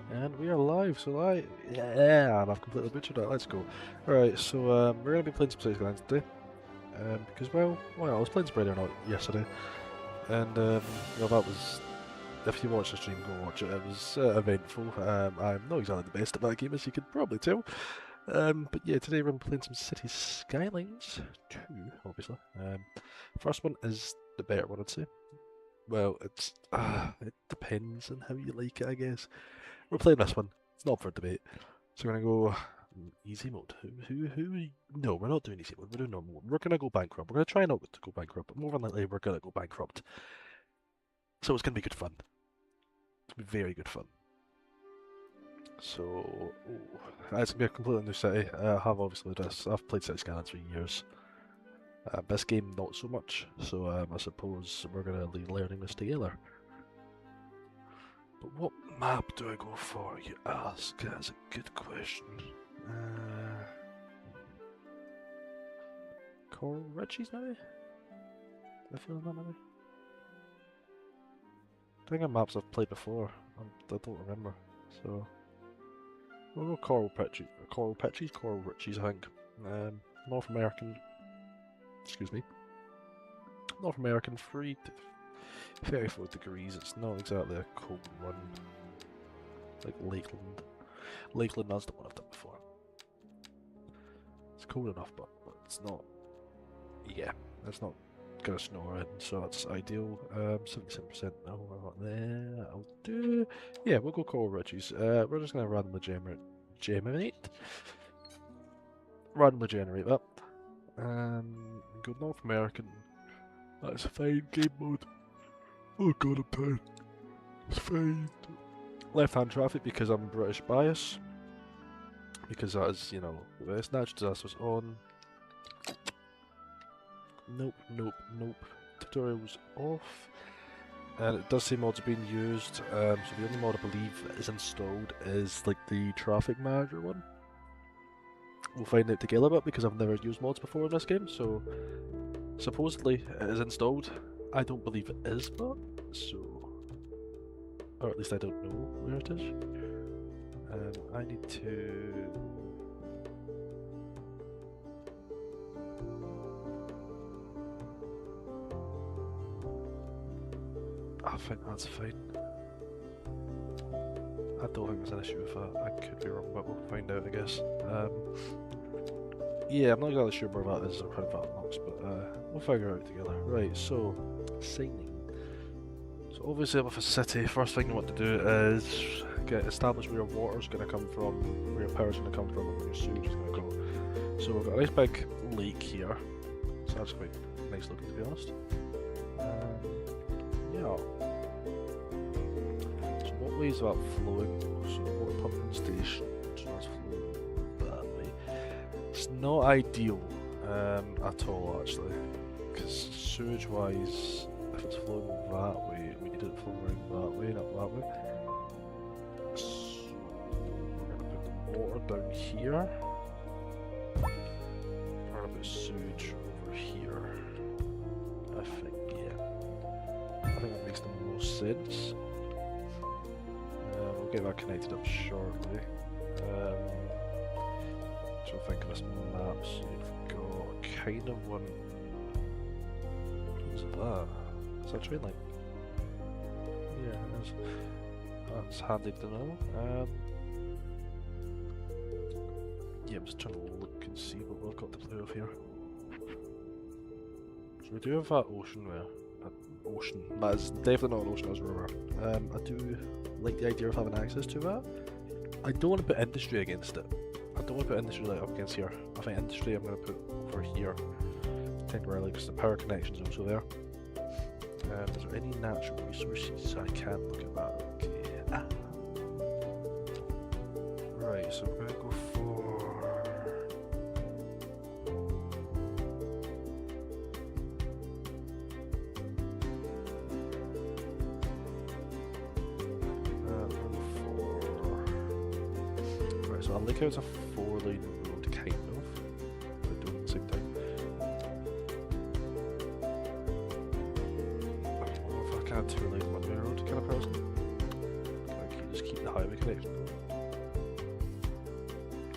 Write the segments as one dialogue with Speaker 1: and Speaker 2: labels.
Speaker 1: And we are live, so yeah, and I've completely butchered it. Let's go. Alright, so we're going to be playing some Skylines today. Because, well, I was playing Spreader Not yesterday. And, well, that was, if you watched the stream, go watch it. It was eventful. I'm not exactly the best at that game, as you could probably tell. But yeah, today we're playing some City Skylines 2, obviously. First one is the better one, I'd say. Well, it depends on how you like it, I guess. We're playing this one. It's not for debate. So we're gonna go easy mode. Who? No, we're not doing easy mode. We're doing normal mode. We're gonna go bankrupt. We're gonna try not to go bankrupt, but more than likely we're gonna go bankrupt. So it's gonna be good fun. It's gonna be very good fun. So it's gonna be a completely new city. I have obviously this. I've played City Skylines for years. This game not so much. So I suppose we're gonna be learning this together. But what map do I go for, you ask? That's a good question. Coral Ritchie's maybe? I feel that maybe? I think of maps I've played before. I don't remember. So we'll go Coral Ritchie's, I think. North American. Excuse me. North American, 34 degrees. It's not exactly a cold one. Like Lakeland. Lakeland, that's the one I've done before. It's cold enough, but it's not. Yeah, it's not gonna snow or anything, so that's ideal. 77% now. There, I'll do. Yeah, we'll go Coral Ritchie's. We're just gonna randomly generate that. Go North American. That's fine. Game mode. Oh god, I'm tired. It's fine. Left-hand traffic because I'm British bias. Because that is, you know, it's natural disasters on. Nope. Tutorials off. And it does say mods are being used. So the only mod I believe that is installed is like the traffic manager one. We'll find out together a bit because I've never used mods before in this game, so supposedly it is installed. I don't believe it is, but so, or at least I don't know where it is. I need to. I think that's fine. I don't think there's an issue with that. I could be wrong, but we'll find out, I guess. Yeah, I'm not exactly sure where that is or how that looks, but we'll figure it out together. Right, so signing. So obviously with a city, first thing you want to do is establish where your water's going to come from, where your power's going to come from, and where your sewage is going to go. So we've got a nice big lake here, so that's quite nice looking to be honest. Yeah. So what way is that flowing? So water pumping station, so that's flowing that way. It's not ideal at all actually, because sewage wise, if it's flowing that way, we need it flowing that way, not that way. So we're going to put the water down here. We're going to put sewage over here. I think, yeah. I think that makes the most sense. We'll get that connected up shortly. So I think of this map, so you've got kind of one. What is that? Is that a train line? Yeah, it is. That's handy to know. Yeah, I'm just trying to look and see what we've got to play with here. So we do have that ocean there. Ocean. That is definitely not an ocean, that's a river. I do like the idea of having access to that. I don't want to put industry against it. I don't want to put industry like up against here. I think industry I'm going to put over here temporarily because the power connection is also there. Is there any natural resources? I can't look at that. Okay. Right, so we're going to go for. So I like how it's a 4-lane road, kind of, but I don't at the same time. I don't know if I can 2-lane 1-way road kind of person. Can I just keep the highway connection. I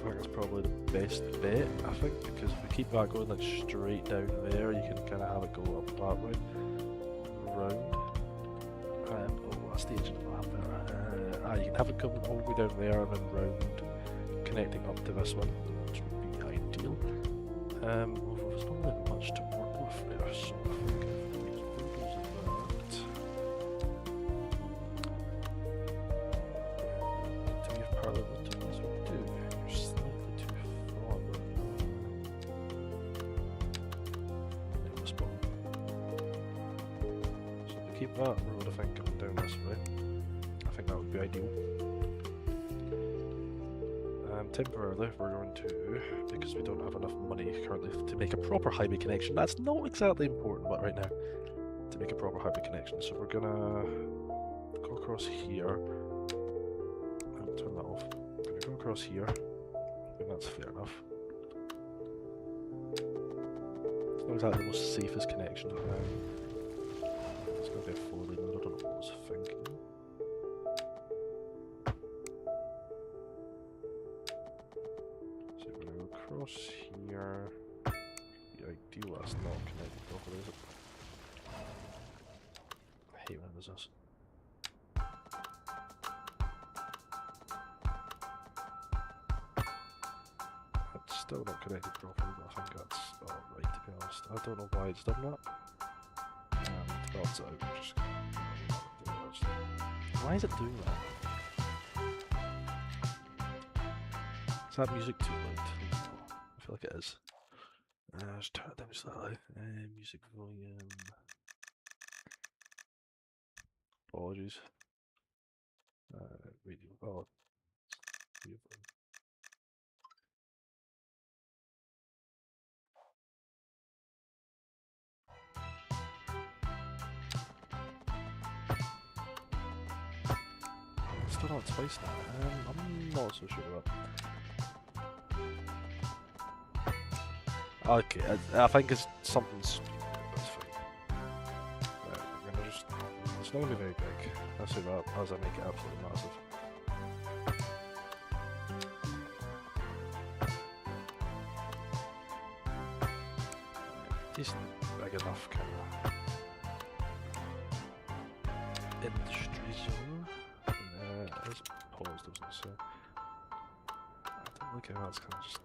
Speaker 1: think that's probably the best bet, I think, because if we keep that going like straight down there, you can kind of have it go up that way, round. Oh, that's the edge of the map there. You can have it come all the way down there and then round, connecting up to this one, which would be ideal. There's not really much to work with there, so I think if we use bulldoze and that. Do we have parallel to this? We do. You're slightly too far. In this spot. So if we keep that road, I think, coming down this way, I think that would be ideal. Temporarily, we're going to, because we don't have enough money currently to make a proper highway connection. That's not exactly important, but right now, to make a proper highway connection. So we're gonna go across here. I'll turn that off. We're gonna go across here. And that's fair enough. It's not exactly the most safest connection. It's gonna be a 4-lane. I don't know what I was thinking. Across here, the ideal that's not connected properly, is it? I hate when it does this. It's still not connected properly, but I think that's alright, to be honest. I don't know why it's done that. To balance it out, we're just gonna do that. Why is it doing that? Is that music too loud? I feel like it is. Just turn it down slightly. Music volume. Apologies. Radio. Oh. Radio volume. Still not twice now. I'm not so sure about that. Okay, I think it's something stupid, that's fine. Right, we're gonna just... It's not gonna be very big. Let's do that as I make it absolutely massive. Decent, big enough kind of industry zone. It is paused, I was gonna say. I don't like how that's kind of just...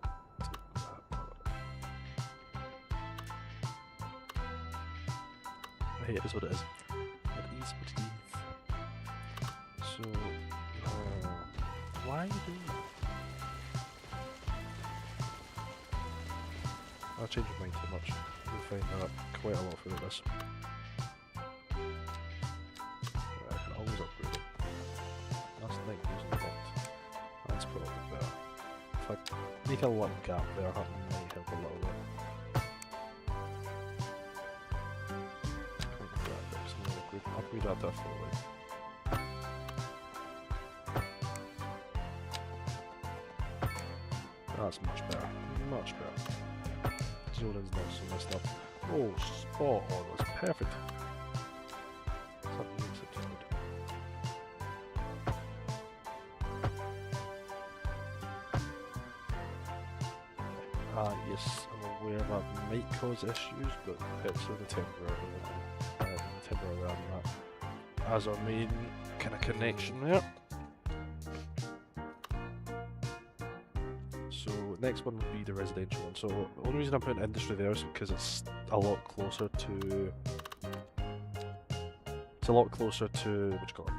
Speaker 1: Hey, it is what it is. It is what it is. So, why are you doing that? I'll change your mind too much. You'll find that quite a lot through this. I can always upgrade it. That's the night using the box. That's probably better. If I make a little gap there, that might help a little bit. Upgrade out that forward. That's much better. Much better. Zoning's not so messed up. Oh, spot on. That's perfect. Something makes it good. Yes, I'm aware that might cause issues, but it's only temporary. Temporary rather than that. As our main kind of connection there. So next one would be the residential one. So the only reason I'm putting industry there is because it's a lot closer to. It's a lot closer to what you call it?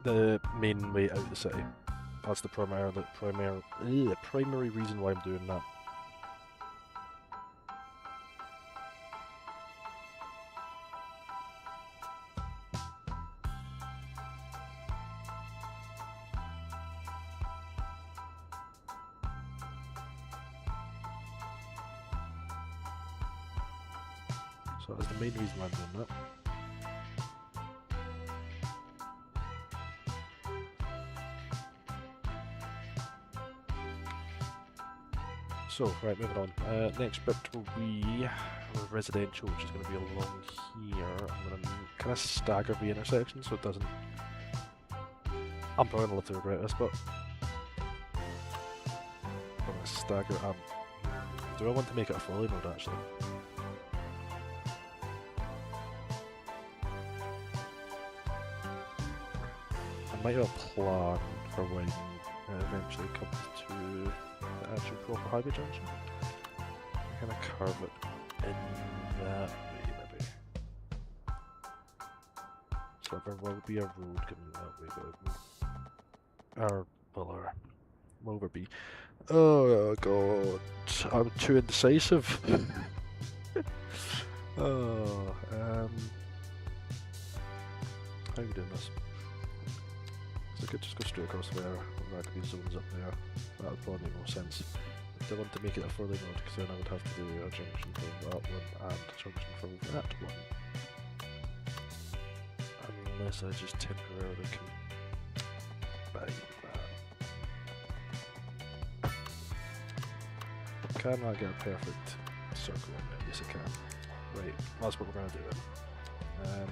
Speaker 1: The main way out of the city. That's the primary reason why I'm doing that. So that's the main reason why I'm doing that. So, right, moving on. Next bit will be residential, which is going to be along here. I'm going to kind of stagger the intersection so it doesn't I'm probably gonna live to regret this, but I'm gonna stagger it. Do I want to make it a folly mode actually? I might have a plan for when it eventually comes to the actual proper highway junction. I'm gonna curve it in that way, maybe. So there will be a road coming that way, but will over be. Oh god, I'm too indecisive. Oh, how are we doing this? So I could just go straight across there, and there could be zones up there. That would probably make more sense. I want to make it a further node, because then I would have to do a junction for that one and a junction for that one. Unless I just temporarily combine that. Can I get a perfect circle in there? Yes I can. Right, that's what we're going to do then.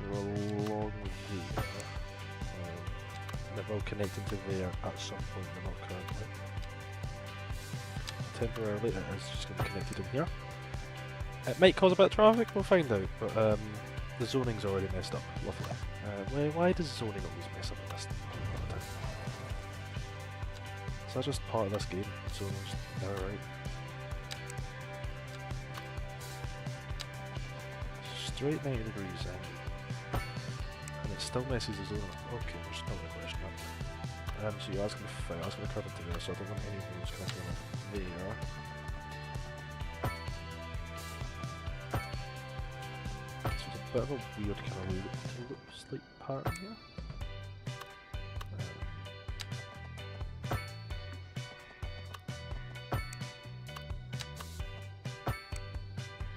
Speaker 1: We're along there. They're all connecting to there at some point, they're not currently. Temporarily it is just going to be connected in here. It might cause a bit of traffic, we'll find out, but the zoning's already messed up. Lovely. Why does zoning always mess up this? Is that just part of this game? Zoning's never right. Straight 90 degrees in. And it still messes the zone up. Okay, we're just not going to question that. So yeah, I was going to curve into there, so I don't want any of those connecting there. So it's a bit of a weird kind of loop-like pattern here.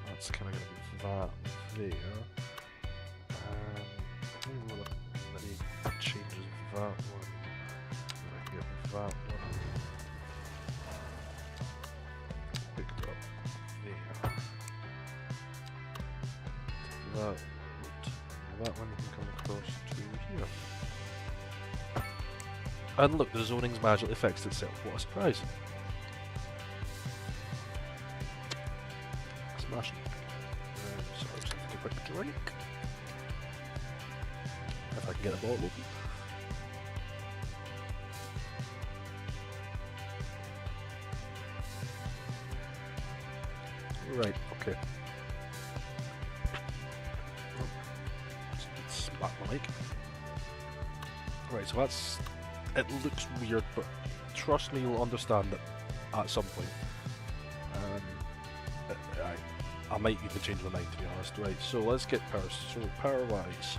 Speaker 1: That's kind of going to be that there. Maybe changes that one. I can get that one picked up there. That one can come across to here. And look, the zoning's magically fixed itself. What a surprise! Smashing. So I'll just take a quick drink. If I can get a bottle open. Right, okay. Smack my mic. Right, so that's... It looks weird, but trust me, you'll understand it at some point. I might even change my mind, to be honest. Right, so let's get power. So power-wise,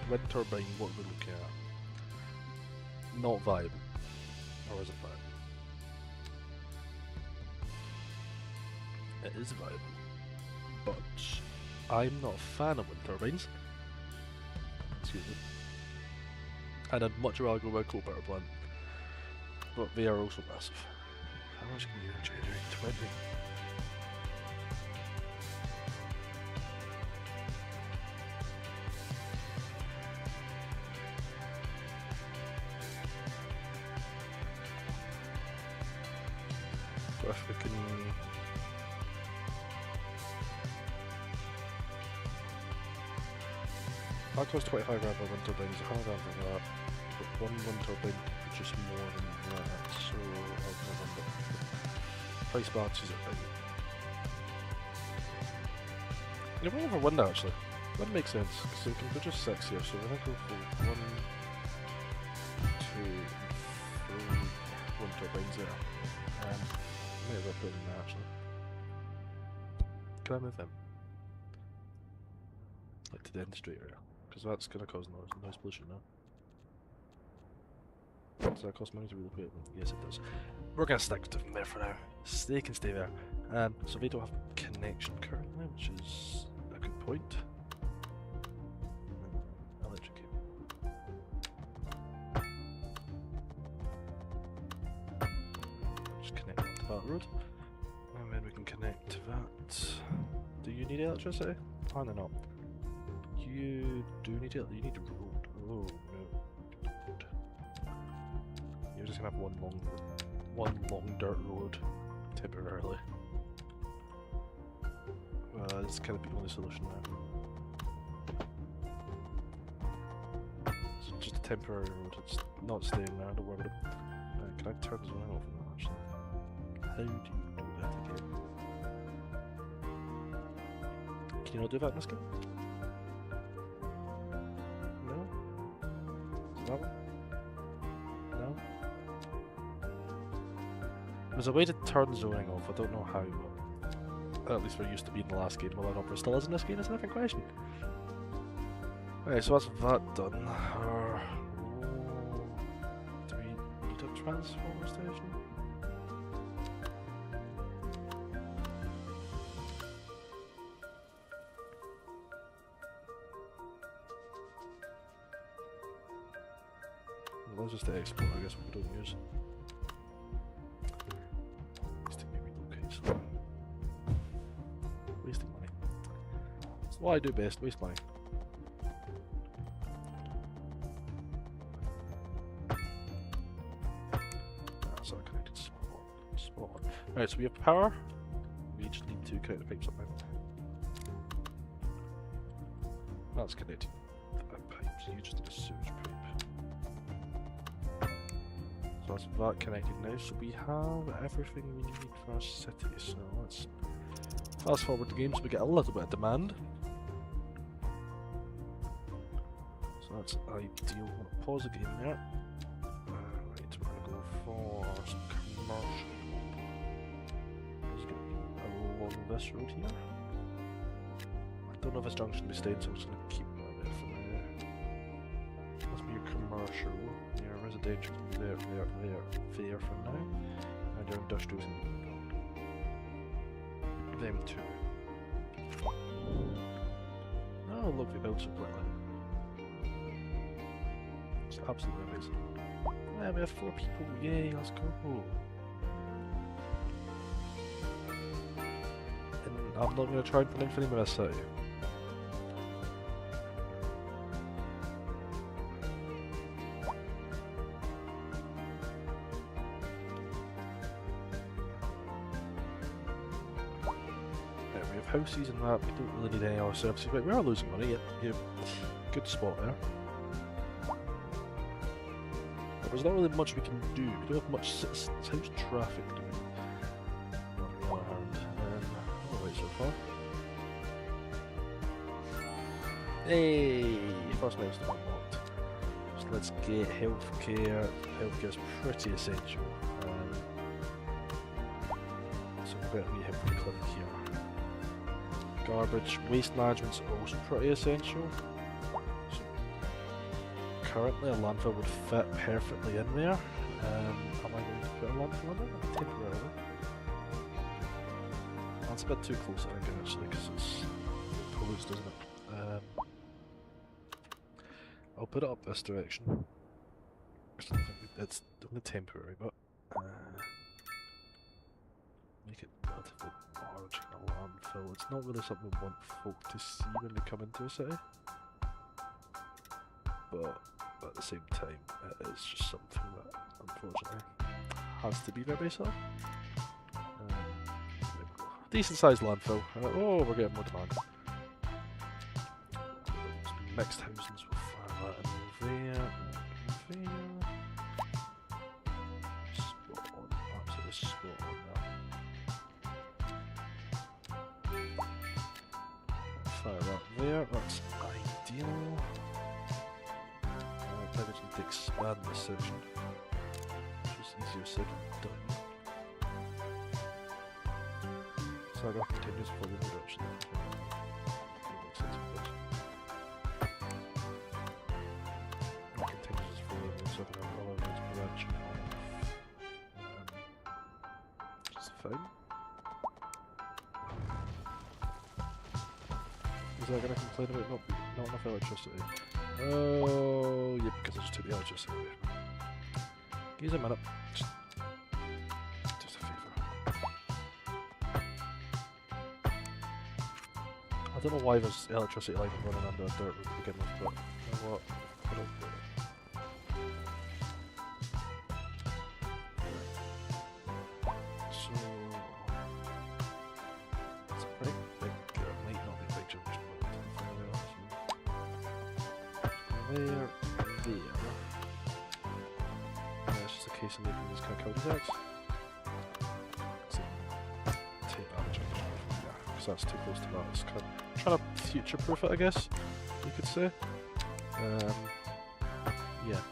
Speaker 1: wind turbine, what are we looking at? Not viable. Or is it viable? It is viable. But I'm not a fan of wind turbines. Excuse me. And I'd much rather go by a coal power plant. But they are also massive. How much can you generate? 20? But if we can... That costs 25 grand for wind turbines, 100 grand for that. But one wind turbine produces more than that, so I'll remember. Price balance is right. You're waiting for wind actually. Wind makes sense, because we can produce 6 here, so we're going to go for 1, 2, 3 wind turbines there. Maybe I'll put in there actually. Can I move them? Like to the end straight area. Because that's going to cause noise pollution now. Does that cost money to relocate them? Yes, it does. We're going to stick with them there for now. They can stay there. So they don't have connection currently, which is a good point. Electric cable. Just connect that to that road. And then we can connect to that. Do you need electricity? Apparently not. You do need it. You need a road. Oh no. You're just gonna have one long dirt road temporarily. It's kind of the only solution now. It's just a temporary road. It's not staying there. Don't worry about it. Can I turn this one off now? Actually, how do you do that again? Can you not do that in this game? No? That one? No? There's a way to turn zoning off, I don't know how, but at least there used to be in the last game, whether or not there still is in this game is a different question. Right, so that's that done. Do we need a transformer station? Well, that's just the export, I guess, we don't use. Wasting maybe locates. Wasting money. That's what I do best, waste money. That's not connected. Spot on. Right, so we have power. We just need to connect the pipes up now. That's connected. Pipes. You just need a sewage pipe. So that's that connected now. So we have everything we need for our city. So let's fast forward the game so we get a little bit of demand. So that's ideal. I'm gonna pause the game there. Right, we're gonna go for some commercial. There's gonna be along this road here. I don't know if this junction will be staying, so I'm just gonna keep it a bit from there. Must be your commercial, your residential, there for now, and your industrial's in them too. Oh look, they built so quickly. It's absolutely amazing. Yeah, we have 4 people, yay, let's go. And I'm not going to try and put anything in this city. Houses and that, we don't really need any other services, but we are losing money, yep, good spot there. But there's not really much we can do, we don't have much house traffic, do we? On the other hand, alright so far. Hey, first milestone unlocked. So let's get healthcare. Healthcare's pretty essential. So we've got a wee healthcare clinic here. Garbage, waste management's also pretty essential. So currently a landfill would fit perfectly in there. Am I going to put a landfill in there? Temporarily. That's a bit too close I think actually because it's post, isn't it? I'll put it up this direction. It's only temporary, but make it relatively large in a landfill. It's not really something we want folk to see when they come into a city, but at the same time it is just something that unfortunately has to be there basically. Decent sized landfill. Oh, we're getting more demand. Mixed housings, we'll fire that in there. Spot on, absolutely spot on that. Fire that there, that's ideal. Maybe I just need to expand this section. Just easier said than done. Saga continues for the direction. Continues for the southern elevator branch of just fine. Is that going to complain about not enough electricity? Oh, yeah, because I just took the electricity away. Give us a minute. Just a favour. don't know why there's electricity line running under a dirt road to begin with, but you know what? Put it there. So it's a pretty big, might not be a big jump, just put it there. Yeah, it's just a case of making these kind of cul-de-sacs. Take that and change it, yeah, because that's too close to that. It's kind of trying to future-proof it, I guess you could say. Yeah.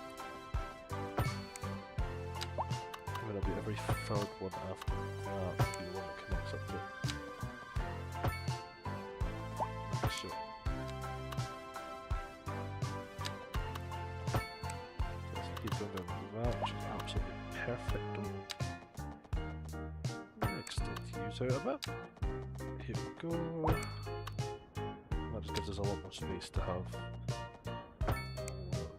Speaker 1: And it'll be every third one after that will be the one that connects up to it. So. Keep going down that, which is absolutely perfect. Extend use out a bit. Here we go. That just gives us a lot more space to have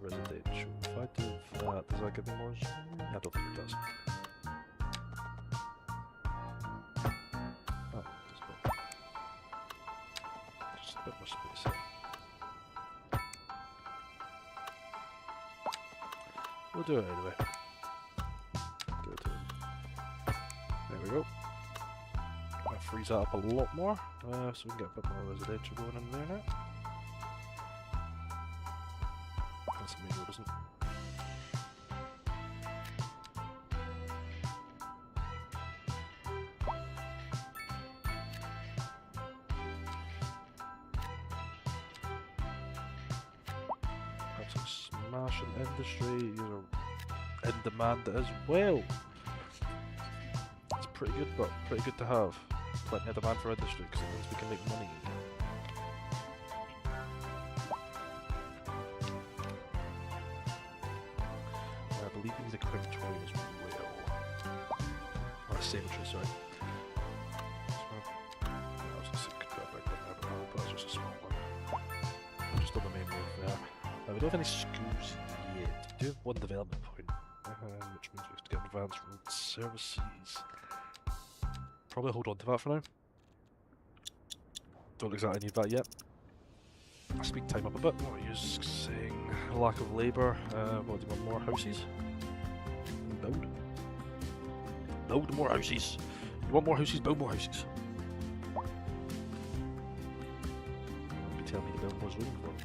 Speaker 1: residential. If I do that, does that give me more? I don't think it does. Oh, it's got just a bit more space here. We'll do it anyway. Do it. There we go. That frees that up a lot more, so we can get a bit more residential going in there now. That's a main road, isn't it? That's a smashing industry. You're in demand as well. It's pretty good, but pretty good to have. Plenty of demand for industry because it means we can make money. I believe these equipment toys as well. Or a cemetery, sorry. I was going to say could be a big one, I don't know, but that's just a small one. Just on the main road there. We don't have any schools yet. We do have one development point, which means we have to get advanced road services. Probably hold on to that for now. Don't exactly need that yet. Speed time up a bit. What are you saying? Lack of labour. What do you want? More houses? Build. Build more houses. You want more houses? Build more houses. You'll be telling me to build more zoning forms.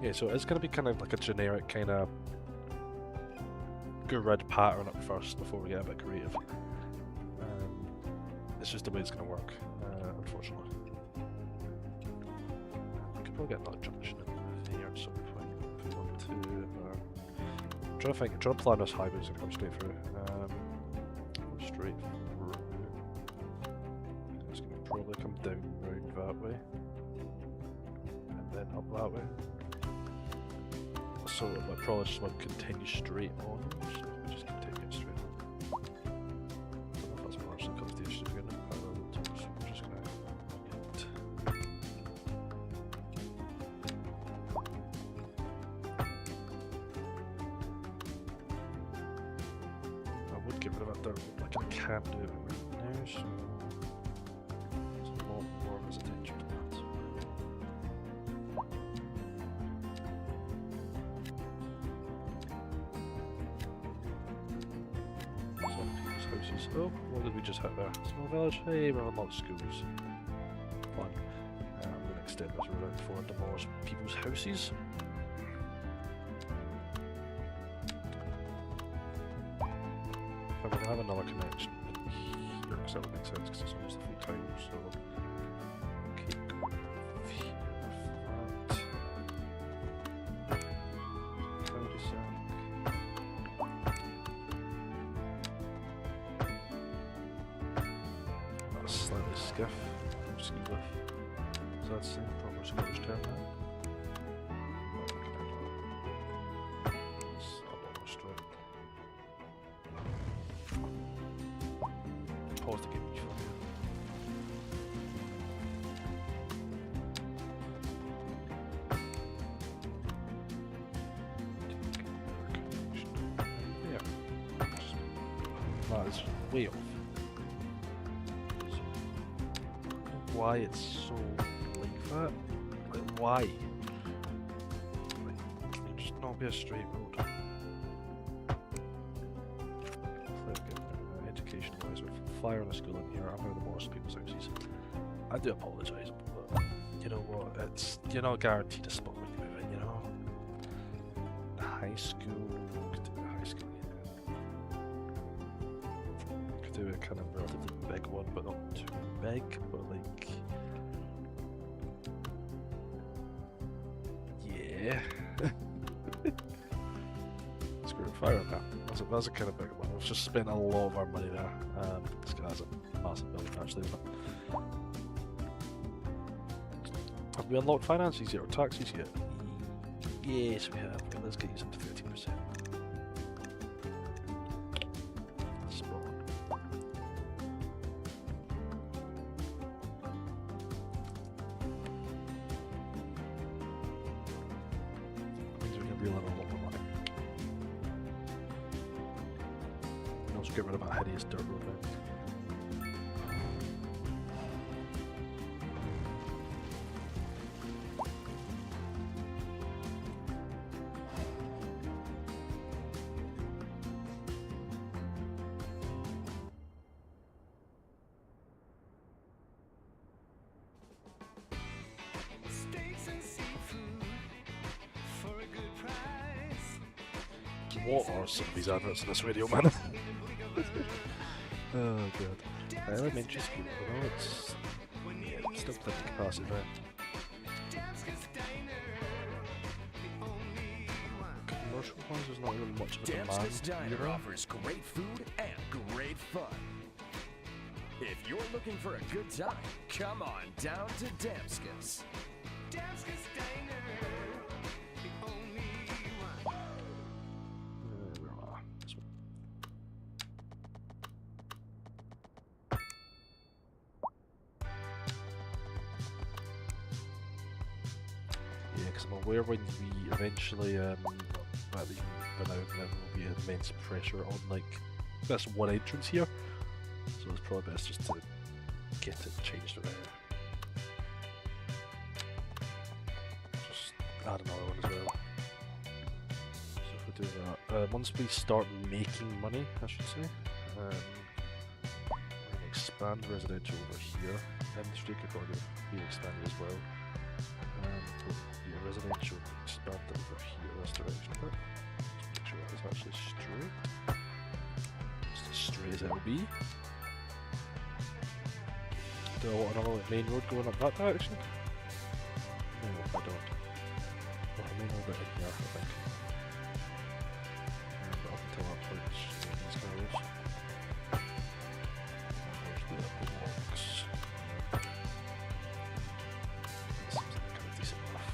Speaker 1: Yeah, so it's going to be kind of like a generic kind of grid pattern at first before we get a bit creative. It's just the way it's going to work, unfortunately. We could probably get another junction in here at some point. If we want to. I'm trying to plan this highway so it comes straight through. Straight through. It's going to probably come down round that way. And then up that way. So it might probably just want to continue straight on, so we just continue it straight on. I don't know if that's what actually comes to the issue again, so we're just going to I would get rid of that dirt, like I can't do it right now, so there's a lot more residential to that. Oh, what did we just hit there? Small village? Hey, we're on lots of schools. Fun. I'm going to extend this road out for demolish people's houses. I'm going to have another connection in here, because that would make sense, because it's almost the full time, so keep going here with that. Cul-de-sac. Slightly skiff, ski lift. So that's the proper Scottish term now. It's up almost straight. Pause the game each one here. that is way off. So, why it's so like that? Like, why? Like, can it just not be a straight road? Education wise, with fire on a school in here, I'm out of the worst people's houses. I do apologise, but you know what? You're not guaranteed a spot when you move in, you know? High school, could do a high school, yeah. Could do a kind of relatively big one, but not too big, but like... yeah. Screw fire on that. That's a kind of big one. We've just spent a lot of our money there. This guy has a massive building actually, isn't it? Have we unlocked finances yet or taxes yet? Yes, we have. Okay, let's get you up to 13%. Spot on. Means we can reel in a lot more money. And also get rid of that hideous dirt road now. What are some of these adverts in this radio, man? Oh god. Elementary school, well, it's still plenty of capacity there. Commercial wise, there's not really much of a
Speaker 2: Damska's
Speaker 1: demand.
Speaker 2: Diner offers great food and great fun. If you're looking for a good time, come on down to Damska's. Damska's Diner.
Speaker 1: Yeah, because I'm aware when we eventually, there will be immense pressure on like this one entrance here, so it's probably best just to get it changed around. Just add another one as well. So if we do that, once we start making money, I should say, we're going to expand residential over here. Industry could probably be expanded as well. Residential expand over here, this direction a bit. Just make sure that is actually straight. Just as straight as it will be. Do I want another main road going up that direction? No, I don't. Well, the main road right in here, I think. But up until that point, these guys. There's the upper blocks. This seems like kind of decent enough.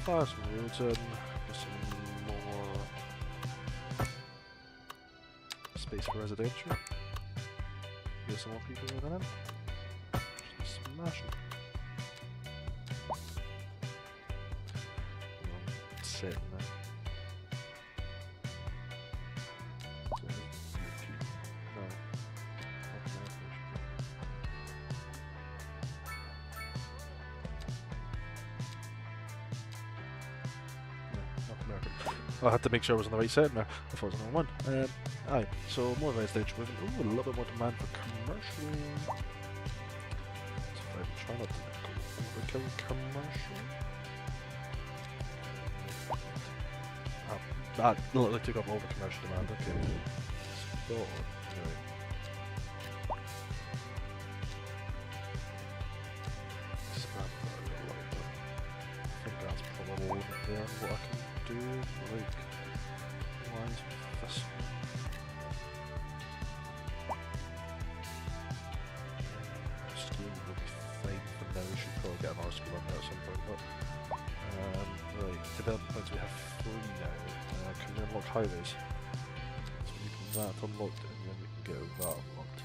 Speaker 1: Fast roads in, get some more space for residential. Get some more people moving in. Just smash it. Sitting there. I had to make sure I was on the right setting there. I thought it was on the wrong one. Aye, so more residential moving. Ooh, a little bit more demand for commercial. So if I try not to go overkill commercial. That literally took up all the commercial demand. Okay. So, anyway. Expand that a little bit. I think that's probably there what I can do, like lines with this one. School will be fine for now. We should probably get another school in there at some point, but Right, development points we have 3 now. Can we unlock highways? So we can that unlocked and then we can get that unlocked.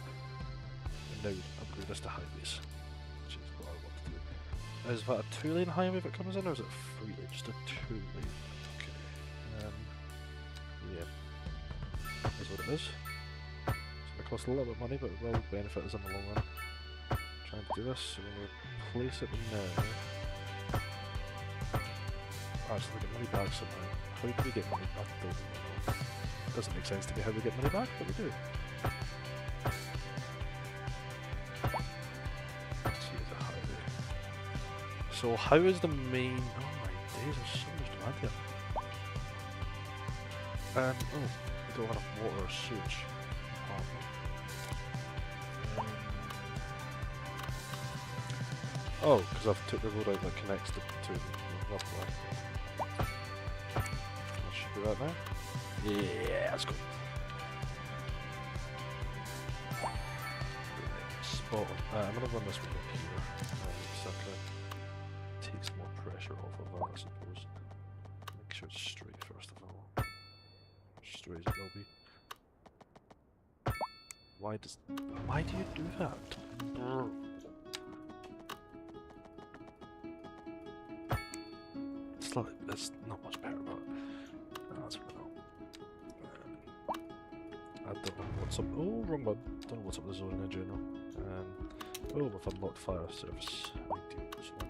Speaker 1: And now we can upgrade this to highways, which is what I want to do. Is that a 2-lane highway if it comes in, or is it 3-lane? Just a 2-lane. Okay. Yeah. Is what it is. It's going to cost a little bit of money, but it will benefit us in the long run. Trying to do this, so we're going to place it now. Actually, we get money back somehow. How do we get money back? I don't know. It doesn't make sense to me how we get money back, but we do. Let's see the highway. So how is the main... Oh my days, there's so much to add here. Oh, we don't have enough water or sewage. Oh, because I've took the road out that connects the two. Lovely. I should do that now. Yeah, let's go. Spot on. I'm going to run this one up here. So that takes more pressure off of that, I suppose. Make sure it's straight first of all. Straight as it will be. Why do you do that? It's not much better, but that's for now. I don't know what's up. Oh, wrong one. Don't know what's up with the zone in general. Oh, we've unlocked fire service. So we'll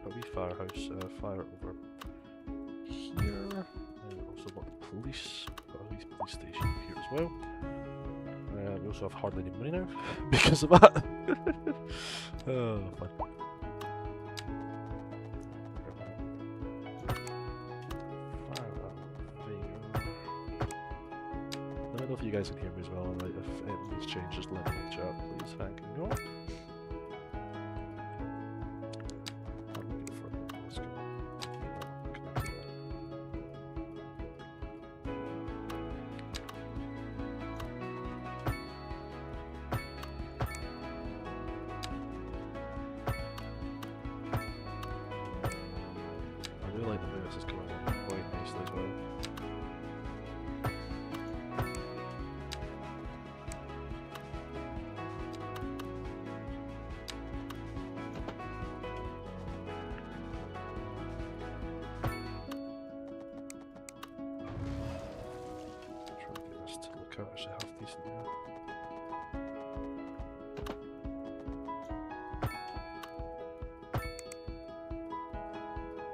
Speaker 1: put a wee firehouse, fire over here. Also got the police. Got a wee police station here as well. We also have hardly any money now because of that. Oh, fun. If you guys can hear me as well, right? If anything's changed, just let me know in the chat, please. Thank you. Let's go. I really like the way this is going on quite nicely as well. Actually half decent now.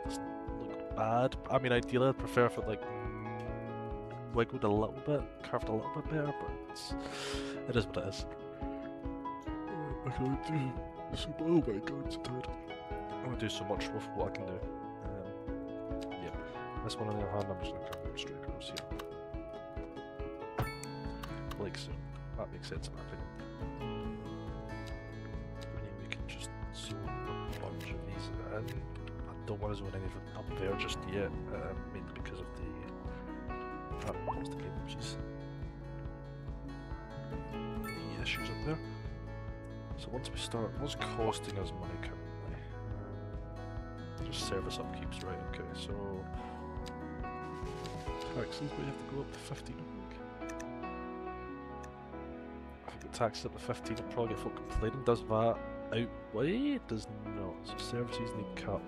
Speaker 1: Doesn't look bad. I mean, ideally I'd prefer if it like wiggled a little bit, curved a little bit better, but it is what it is. I can only do so, oh my god, it's tired. I want to do so much with what I can do. Yeah. This one on the other hand, I'm just going to come straight across here. Like so. That makes sense in my opinion. And then we can just zone a bunch of these in. I don't want to zone anything up there just yet, mainly because of the issues up there. So once we start, what's costing us money currently? Just service upkeeps, right? Okay, so taxes we have to go up to 15. Taxes up to 15 will probably get folk complaining. Does that outweigh? It does not. So services need cut.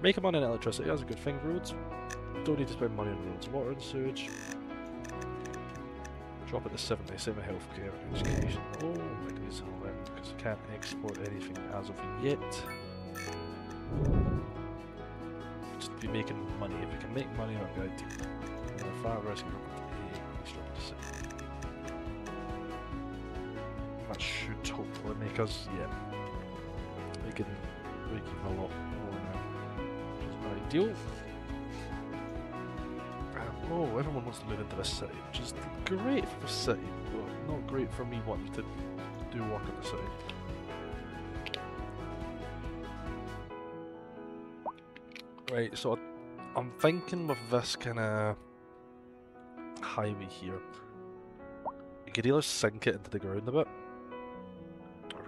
Speaker 1: Making money on electricity, that's a good thing. Roads, don't need to spend money on roads. Water and sewage. Drop it to 70. Same with healthcare and education. Oh my days, because I can't export anything as of yet. Just be making money. If we can make money, that'd be ideal. Fire rescue, drop it to 70. That should hopefully make us, yeah, we can a lot more now, which is ideal. Oh, everyone wants to move into this city, which is great for the city, but not great for me wanting to do work in the city. Right, so I'm thinking with this kind of highway here, you could either sink it into the ground a bit,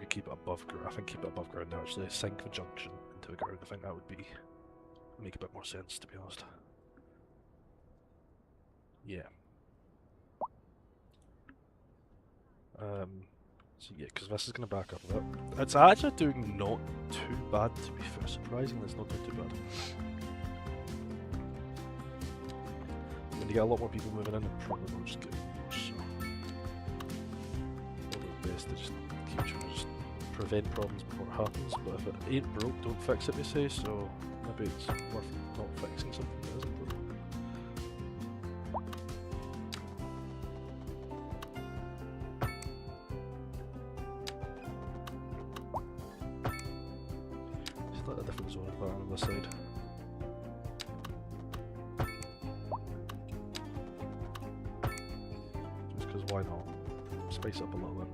Speaker 1: keep it above ground. I think keep it above ground now, actually. Sink the junction into the ground. I think that would be make a bit more sense, to be honest. Yeah. So yeah, because this is going to back up a bit. It's actually doing not too bad, to be fair. Surprisingly, it's not doing too bad. When you get a lot more people moving in, it probably will just get worse. So, probably best to just keep trying to just prevent problems before it happens. But if it ain't broke, don't fix it, they say. So maybe it's worth not fixing something that isn't broke. A different zoning pattern on this side. Just because why not? Spice up a little bit.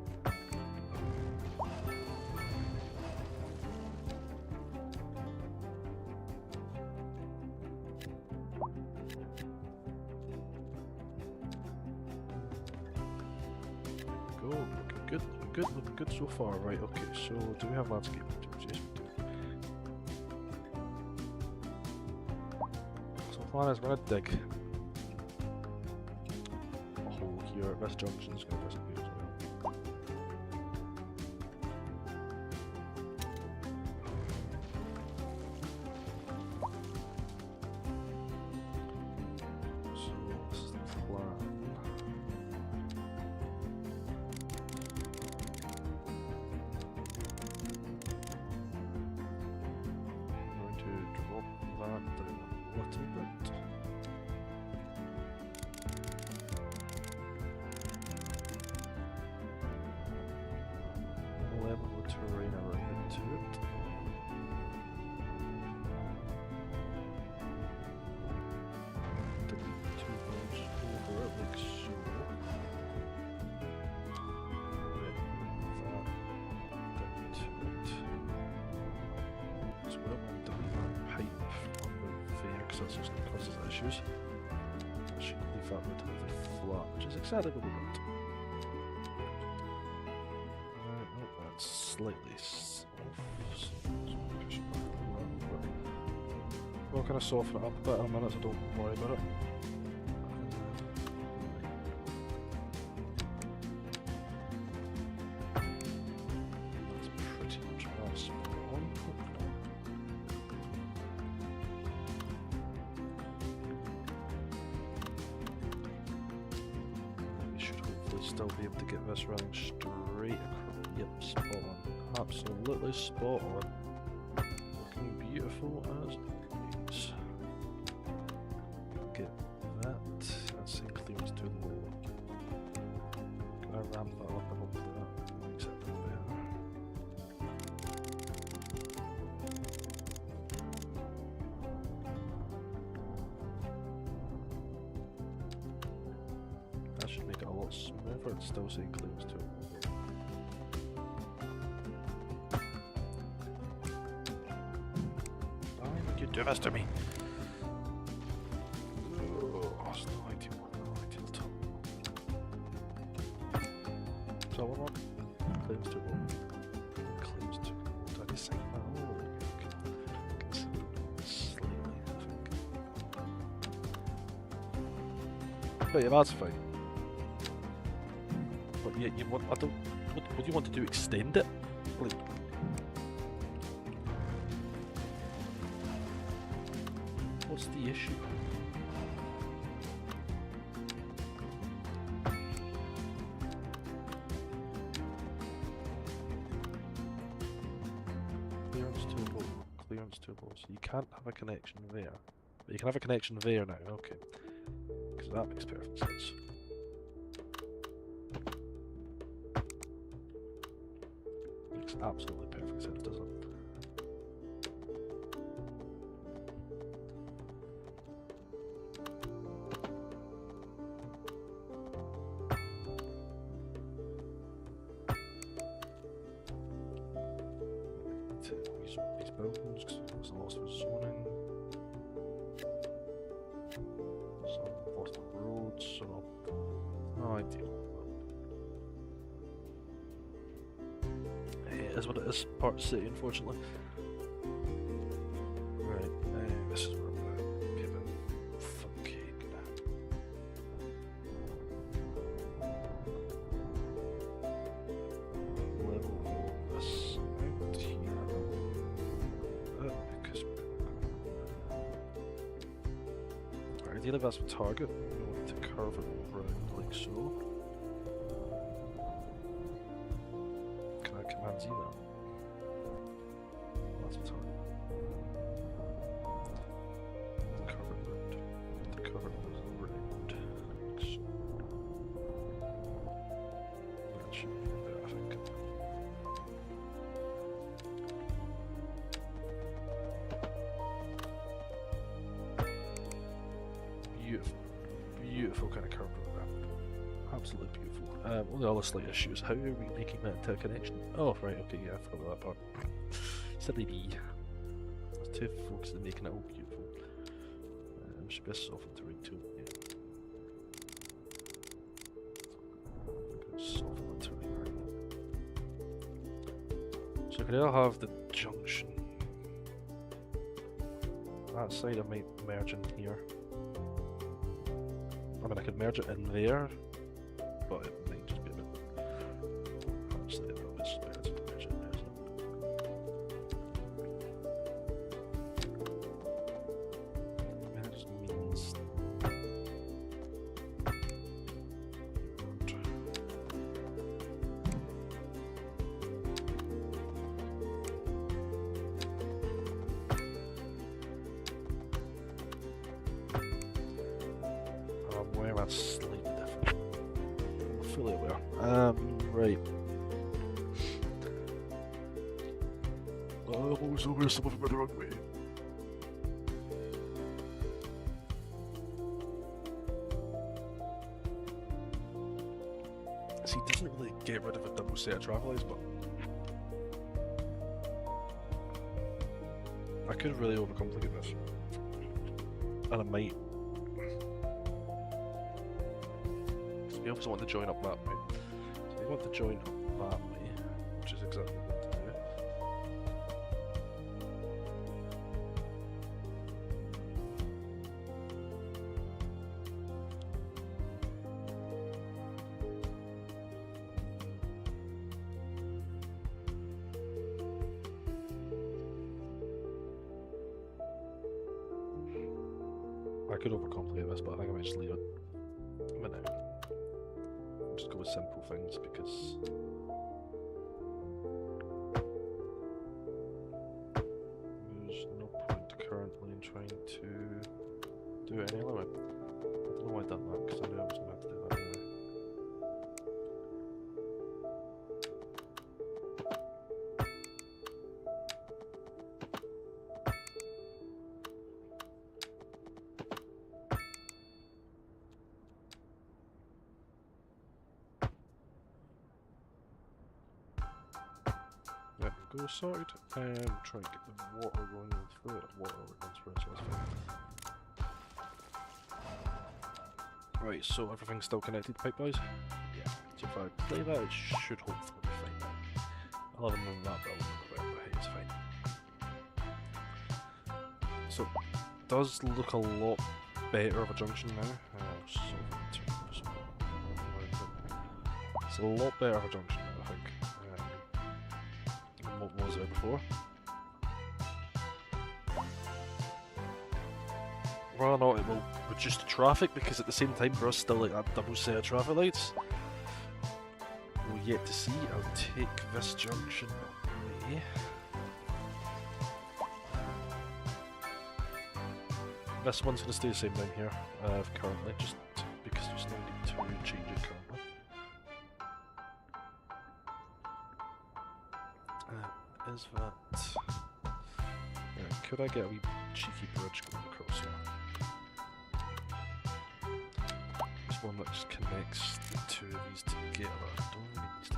Speaker 1: Go, looking good, looking good so far. Right, okay, so do we have landscape? Yes, we do. Plan is we're gonna dig a hole here. This junction's gonna disappear as well. So this is the plan. I'm going to drop that down a little bit. Level the terrain around into it. Delete 2 rows over it like so. Let that down to it. So we're going to delete that pipe from the there because that's just going to cause us issues. I should leave that relatively flat, which is exactly what we want. Slightly off. We're going to soften it up a bit in a minute, so don't worry about it. That's pretty much our spot on. We should hopefully still be able to get this running straight across. Yep, spot on. Absolutely spot on. Looking beautiful as always. Get that. That's in clearance too low. Can I ramp that up and hopefully that makes it a bit better? That should make it a lot smoother. It's still saying clearance too low. Do this to me. Oh, it's not ideal. Not ideal at all. So one more. Claims to one. Claims to one. Did I say that? Oh, okay. Consider slightly, I think. But yeah, that's fine. But yeah, you want. I don't. What do you want to do? Extend it? Like. What's the issue? Clearance too low. Clearance too low. So you can't have a connection there. But you can have a connection there now, okay. Because that makes perfect sense. Makes absolutely perfect sense, doesn't it? These buildings, because there's lots of zoning. Some lost the roads, so no ideal. It is what it is, part of the city, unfortunately. Right, this is Ideally that's the target, we want to curve it around like so. Can I command Z that? That's the target. Curve it round. The curve it round. Like so. That should be there, I think. Beautiful, beautiful kind of curve around. Absolutely beautiful. Only other slight issue is how are we making that into a connection? Oh, right, okay, yeah, I forgot about that part. Silly me. I was too focused on making it all beautiful. Should be a soften terrain tool, yeah. Soften the terrain right now. So I could now have the junction. That side I might merge in here. I mean, I could merge it in there, but it might just be a bit. Honestly, I don't know if it's better to merge it in there, isn't it? I mean, it just means. Where that's slightly different. I'm fully aware. Right. I'm always aware some of them are the wrong way. See, it doesn't really get rid of a double set of travel lights, but I could really overcomplicate this. And I might. We also want to join up that way. So we want to join up that way, which is exactly what we want to do. I could overcomplicate this, but I think I might just leave it for now. Just go with simple things because there's no point currently in trying to do it any other way. I don't know why I done that because I knew I was going to have to do that anyway. Go sorted and try and get the water going through it. Water runs through it, so that's fine. Right, so everything's still connected, pipe boys? Yeah. So if I play that, it should hopefully be fine now. I'll have them on that build, but hey, it's fine. So, it does look a lot better of a junction now. It's a lot better of a junction now, I think. What was there before? Whether or not it will reduce the traffic, because at the same time for us still like that double set of traffic lights. We'll yet to see. I'll take this junction away. This one's going to stay the same down here currently, just because there's no need to change it currently. Is that... Yeah, could I get a wee cheeky bridge going across here? There's one that just connects the two of these together. I don't really need to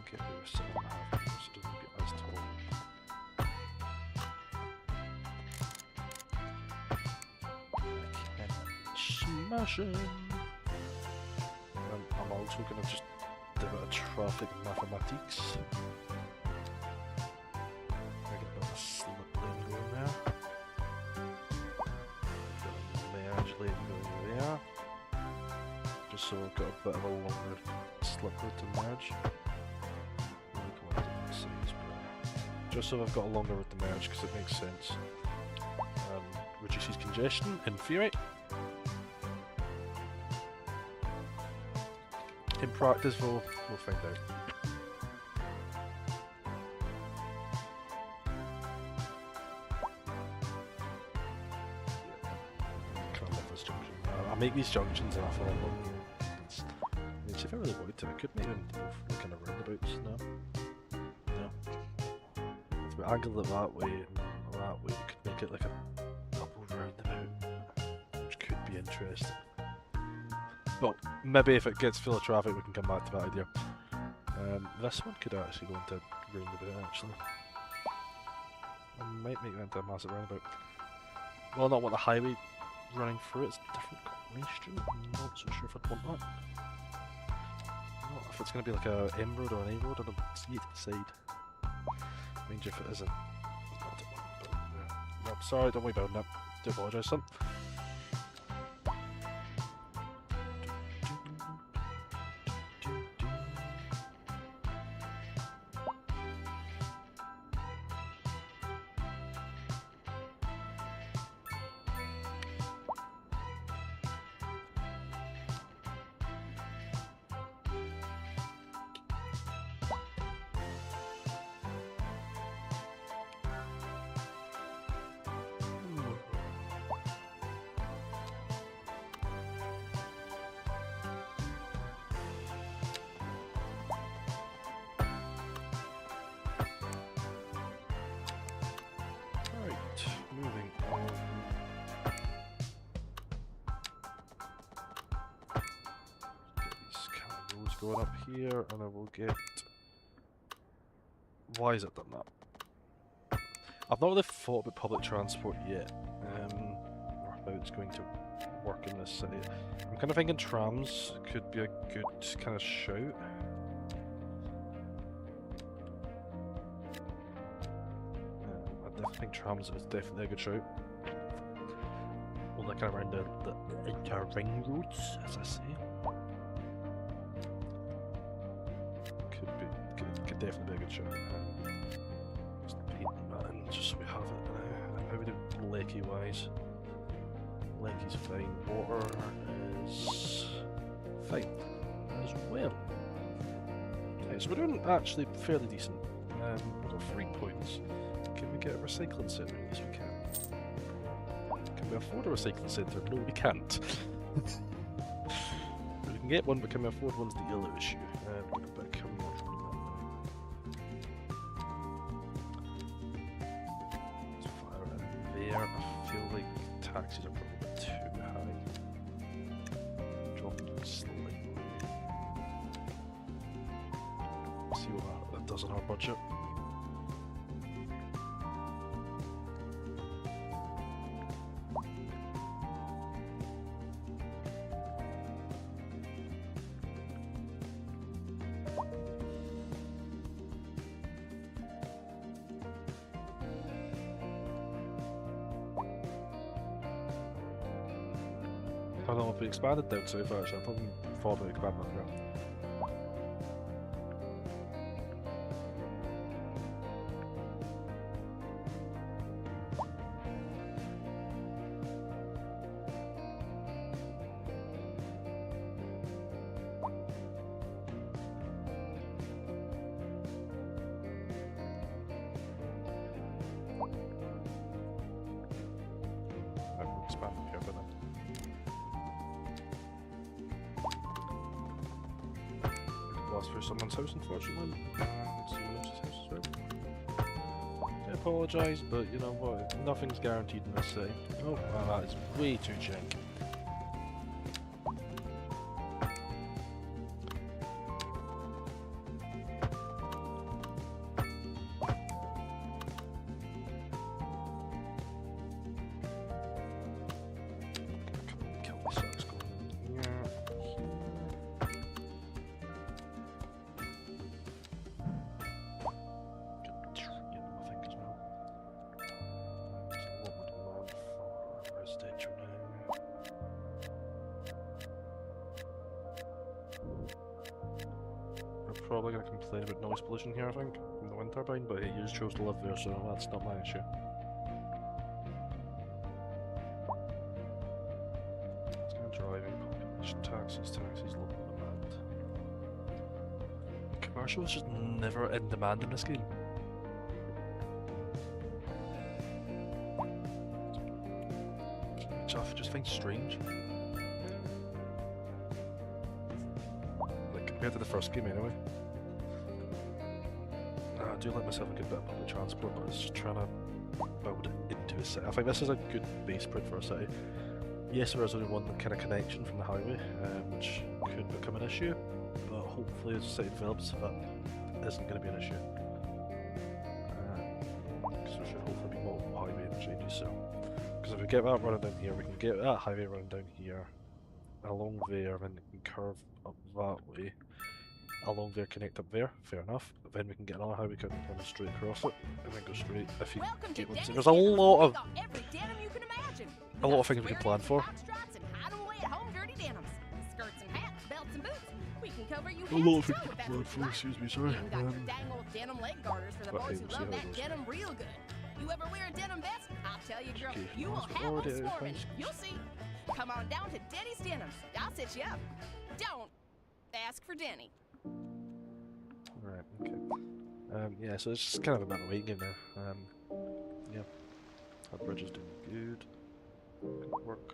Speaker 1: get rid of 7.5 meters so it doesn't get as tall. Smashing! I'm also going to just do a bit of traffic mathematics. I get a bit of a slip lane going there. Merge lane going there. Just so I've got a bit of a longer slip route to merge. Just so I've got a longer route to merge because it makes sense. reduces congestion, in theory. In practice, we'll find out. Can't live this junction. I make these junctions and I fall in them. I mean, see if I really wanted to, I couldn't even go kind of roundabouts. No. If we angle it that way and that way, we could make it like a double roundabout, which could be interesting. But maybe if it gets full of traffic, we can come back to that idea. This one could actually go into roundabout, actually. I might make that into a massive roundabout. Well, not want the highway running through it, it's a different question. I'm not so sure if I'd want that. Not if it's going to be like a M road or an A road, and it's yet to decide. Mind you, if it isn't, it's not a one, but no, sorry, don't worry about that. Do apologise, son. Moving on. Get these kind of roads going up here, and I will get. Why is it done that? I've not really thought about public transport yet, or how it's going to work in this city. I'm kind of thinking trams could be a good kind of shout. I think trams is definitely a good shout. Well, like around the ring roads, as I say. Could definitely be a good shout. Just painting that in just so we have it. How we do Lecky wise? Lecky's fine. Water is fine as well. Okay, so we're doing actually fairly decent. We've got 3 points. Can we get a recycling centre? Yes, we can. Can we afford a recycling centre? No, we can't. We can get one, but can we afford one's the yellow issue? We'll go back and watch Let's fire in there. I feel like taxis are probably too high. Drop them slightly. See what that does on our budget. I don't know if we expanded down south actually, I probably thought about expanding that around. I will expand here for now. Blast through someone's house, unfortunately, and someone else's house as well. I apologise, but you know what? Nothing's guaranteed in this city. Oh, wow, that is way too jank. Kill these sucks going in here. Probably going to complain about noise pollution here, I think, from the wind turbine, but he just chose to live there, so that's not my issue. Driving, population, taxis, local demand. Commercial is just never in demand in this game. Which I just find strange. Like, compared to the first game anyway. I do like myself a good bit of public transport, but it's just trying to build it into a city. I think this is a good base print for a city. Yes, there is only one kind of connection from the highway, which could become an issue, but hopefully as the city develops, that isn't going to be an issue. Because there should hopefully be multiple highway interchanges, so... Because if we get that running down here, we can get that highway running down here, along there, and then it can curve up that way. Along there, connect up there, fair enough. But then we can get another highway coming straight across it, and then go straight if you get one. There's a lot of things we can plan for. A lot of things we can plan for, excuse me, sorry.
Speaker 3: Denim leg garters for the boys who love that denim real good. You ever wear a denim vest? I'll tell you, girl, you will have them swarming. You'll see. Come on down to Denny's Denims. I'll set you up. Don't ask for Denny.
Speaker 1: Right, okay. Yeah, so it's just kind of a bit of a waiting game now. Yeah. That bridge is doing good. Good work.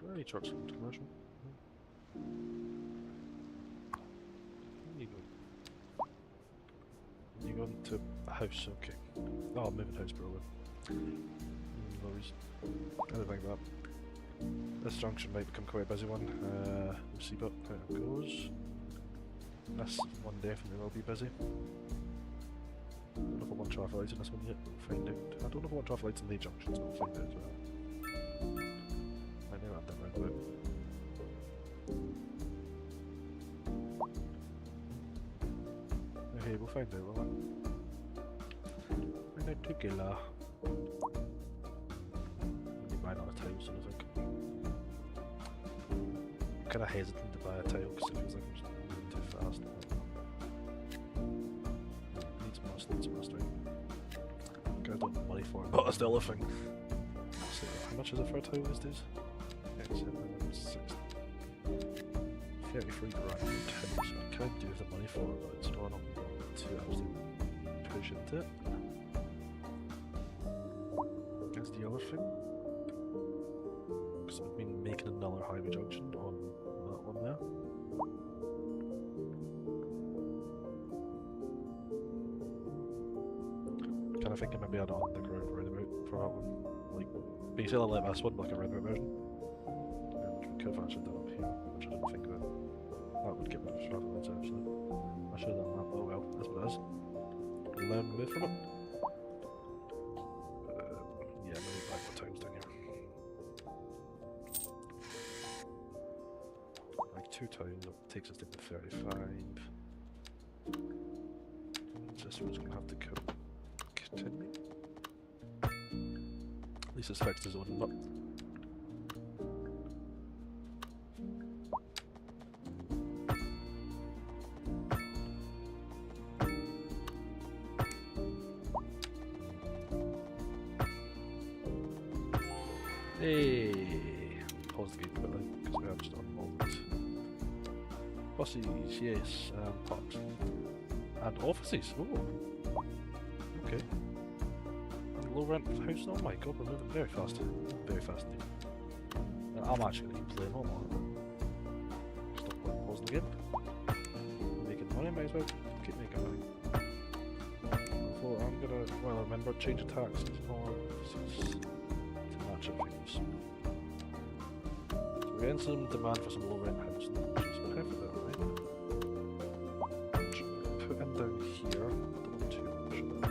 Speaker 1: Do any trucks from commercial? You go into a house, okay. Oh, moving house probably. No reason. I don't think that. This junction might become quite a busy one. We'll see how it goes. This one definitely will be busy. I don't know if I want traffic lights in this one yet, we'll find out. I don't know if I want traffic lights in the junctions, but we'll find out as well. I know that round about. Okay, we'll find out, will we? Find out together. We need to buy another tile soon, I think. I'm kinda hesitant to buy a tile because it feels like I'm just moving too fast. Needs must, right? Guys don't have money for it, but that's the other thing. So, how much is it for a tile these days? Yeah, 760. 33 grand for a tile, so I could do with the money for it, but it's not on 2 hours to push into it. That's the other thing. Because I've been making another highway junction on that one there. Kind of thinking maybe an underground roundabout for that one. Like, basically like this one, like a roundabout version. Which we could have actually done up here, which I didn't think that. That would get rid of traffic lights actually. I should have done that, oh well, that's what it is. We'll learn move from it. Yeah, maybe back the times down here. Like 2 times, that takes us down to 35. This one's gonna have to continue. At least it's fixed his own, but hey, pause the game quickly because we have just unlocked buses, yes, pubs, and offices. Oh, okay. And low rent house. Oh my god, we're moving very fast. Very fast indeed. I'm actually going to keep playing on. Stop pausing the game. Making money, might as well keep making money. So I'm gonna, well, remember, change the taxes and all offices. Things. So we're getting some demand for some low rent housing, which is perfect there, right? Put in down here, don't want too much of that.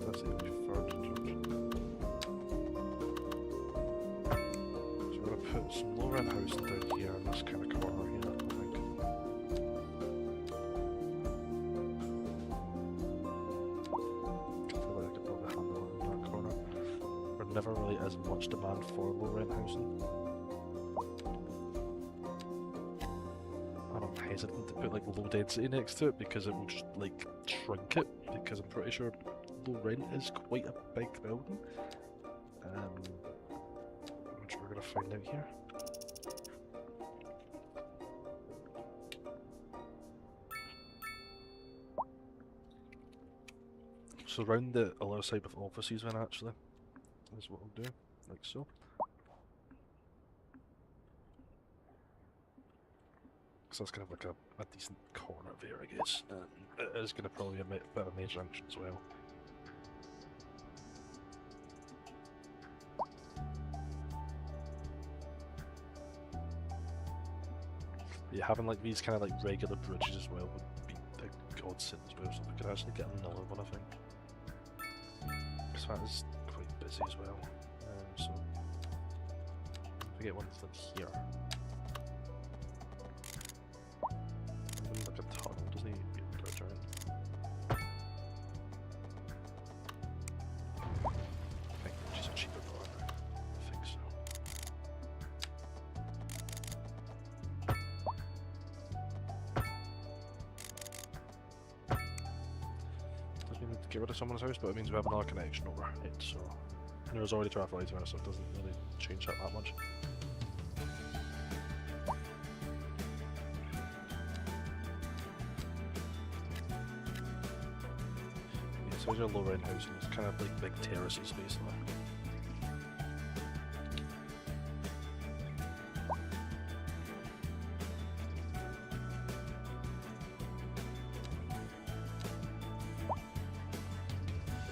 Speaker 1: That's the preferred junction. So we're going to put some low rent housing down here in this kind of corner here, I think. Never really is much demand for low rent housing. And I'm hesitant to put like low density next to it because it will just like shrink it, because I'm pretty sure low rent is quite a big building. gonna find out here. So round the other side with offices then actually, is what I'll do, like so. So that's kind of like a decent corner there, I guess. It is going to probably be a bit of a main junction as well. But yeah, having like these kind of like regular bridges as well would be a godsend as well, so we could actually get another one, I think. Because that is quite busy as well. So, if we get one that's like here. Like a tunnel, doesn't he? Bridge around. I think she's a cheaper partner. I think so. Doesn't mean to get rid of someone's house, but it means we have another connection over it, so. And there's already traffic lights around, so it doesn't really change that much. So these are low-end housing, it's kind of like big terraces basically.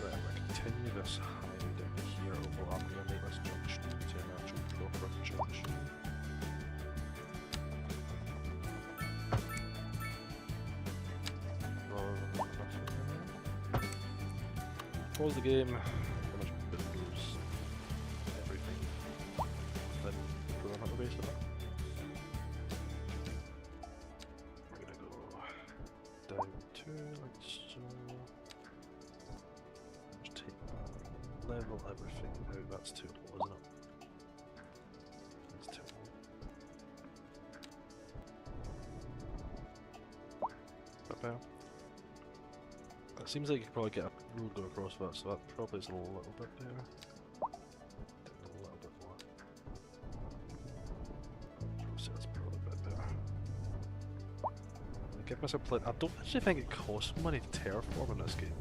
Speaker 1: Right, I'm going to continue this highway down here, although I'm going to make this junction into an actual proper junction. Pause the game, how much builders, everything, then put on the base of it. We're gonna go down to like so. Just take that, level everything out, that's too low, isn't it? That's too low. But now. It seems like you could probably get a road go across that, so that probably is a little bit there. A little bit more. So that's probably a bit better. I give myself plenty. I don't actually think it costs money to terraform in this game.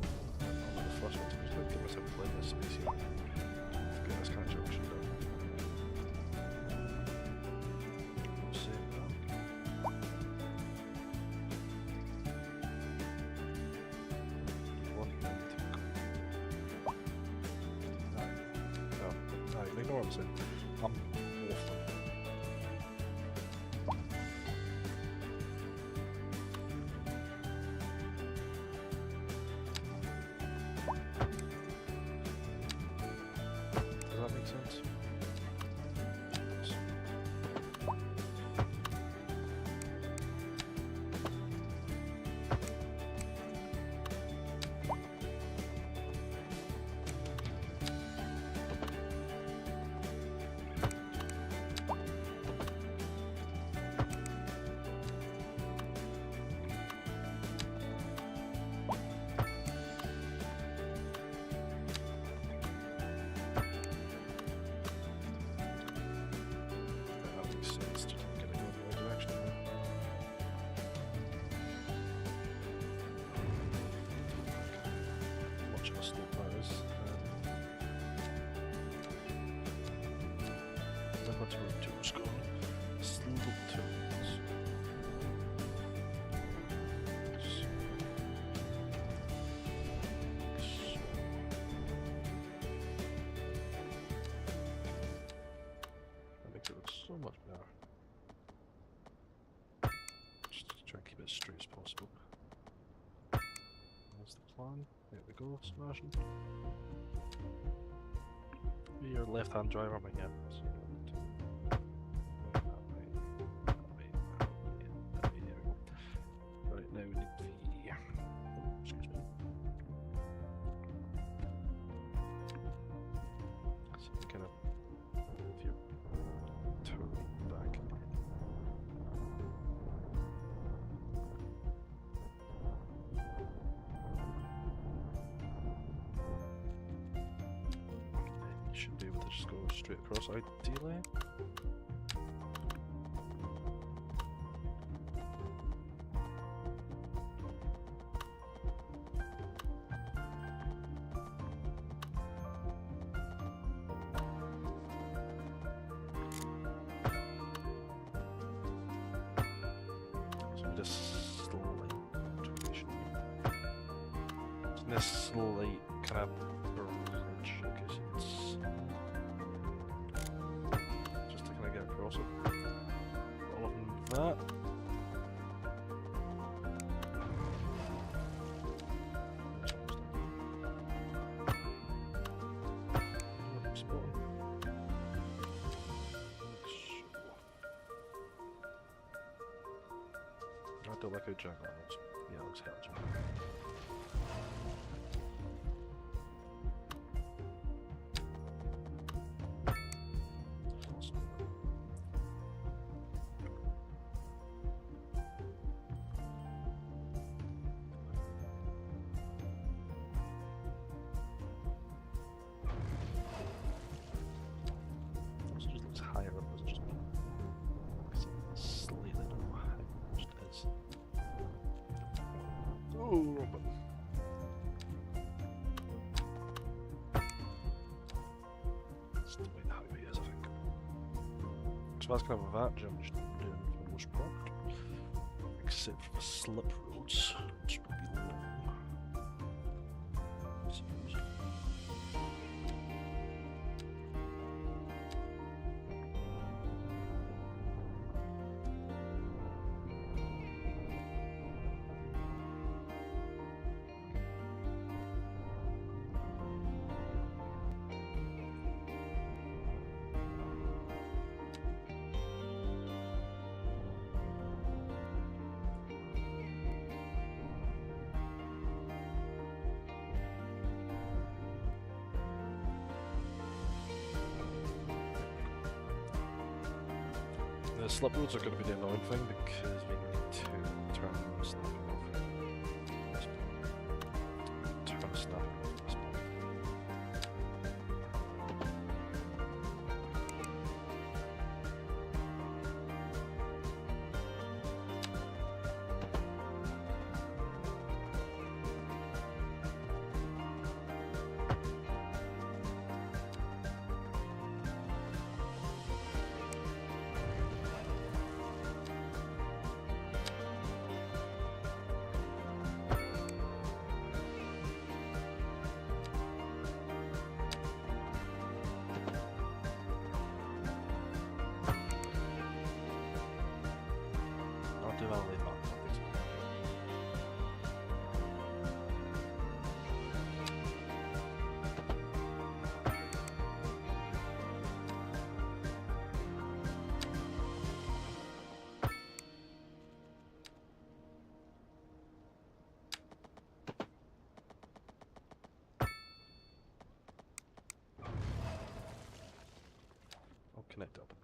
Speaker 1: On the first one, so I'm just going to give myself plenty of space here to get this kind of junction done. Ignore what I'm saying. I'm awful. Does that make sense? So much better. Just try and keep it as straight as possible. That's the plan. There we go, smashing. Be your left-hand driver, my yeah. Right, now we need the... Oh, excuse me. So you kind of move your turn back in. should be able to just go straight across ideally. This slight kind of bridge, I guess it's just to kind of get across it. All of that. I don't like how Jack looks. Yeah, it looks hell. So that's kind of that judge doing for the most part, except for the slip roads, which will be long. I suppose. The slip roads are going to be the annoying thing because we need to turn snapping off this point. Turn snapping off this point. Connect up a bit.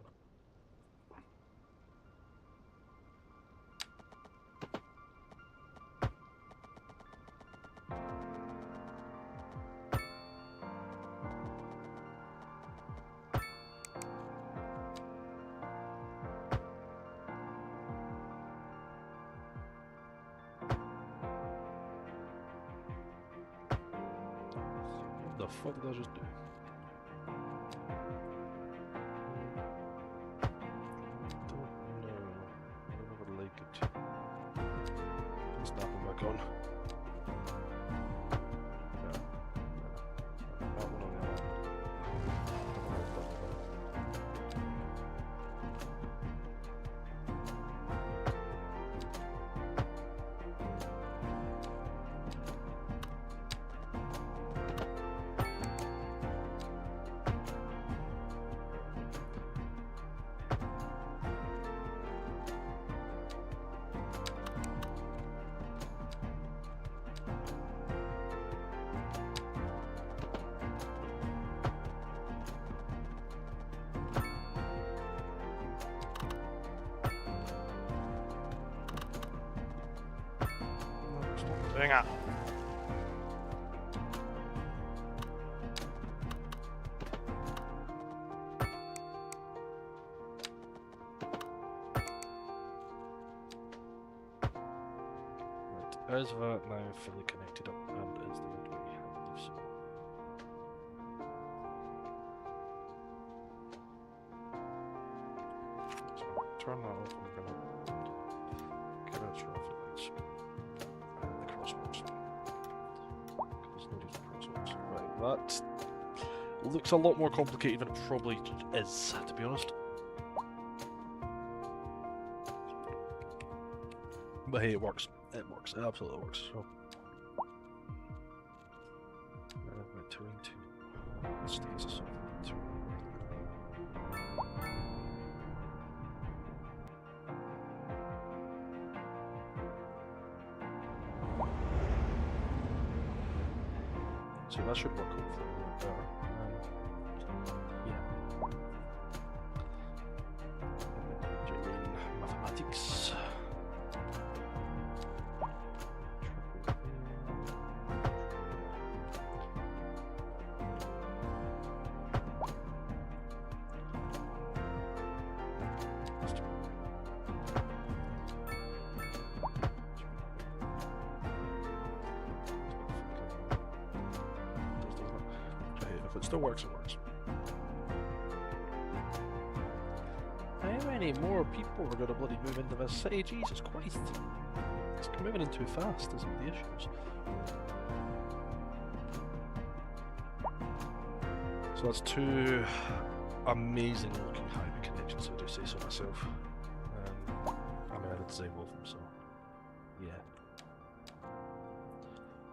Speaker 1: What the fuck did I just do? On. Doing it. is that now fully connected up and is the roadway? I believe so. So turn that off and we're gonna get out traffic lights and the crosswalks. Because no need for crosswalks. Right, that looks a lot more complicated than it probably is, to be honest. But hey, it works. It works. It absolutely works. So, right, terrain 2. Let's take this off. So that should work hopefully a bit better. Yeah. Lane mathematics. If it still works, it works. How many more people are going to bloody move into this city? Jesus Christ. It's moving in too fast, is the issues. So that's two amazing looking highway connections, I do say so myself. I mean, I did design both of them, so yeah.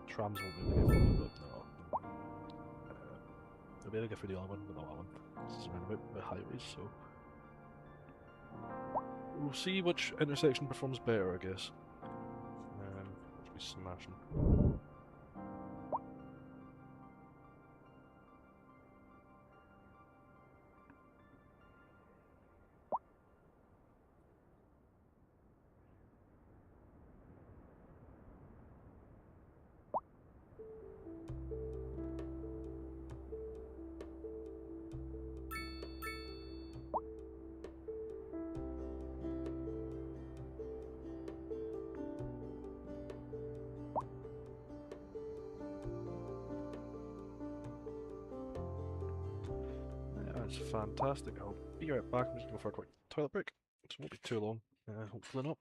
Speaker 1: Trams won't be able to get through, but no. They'll be able to get through the other one, but not that one. This is around about the highways, so we'll see which intersection performs better, I guess. Which will be smashing. That's fantastic. I'll be right back. I'm just going to go for a quick toilet break. It won't be too long. Hopefully not.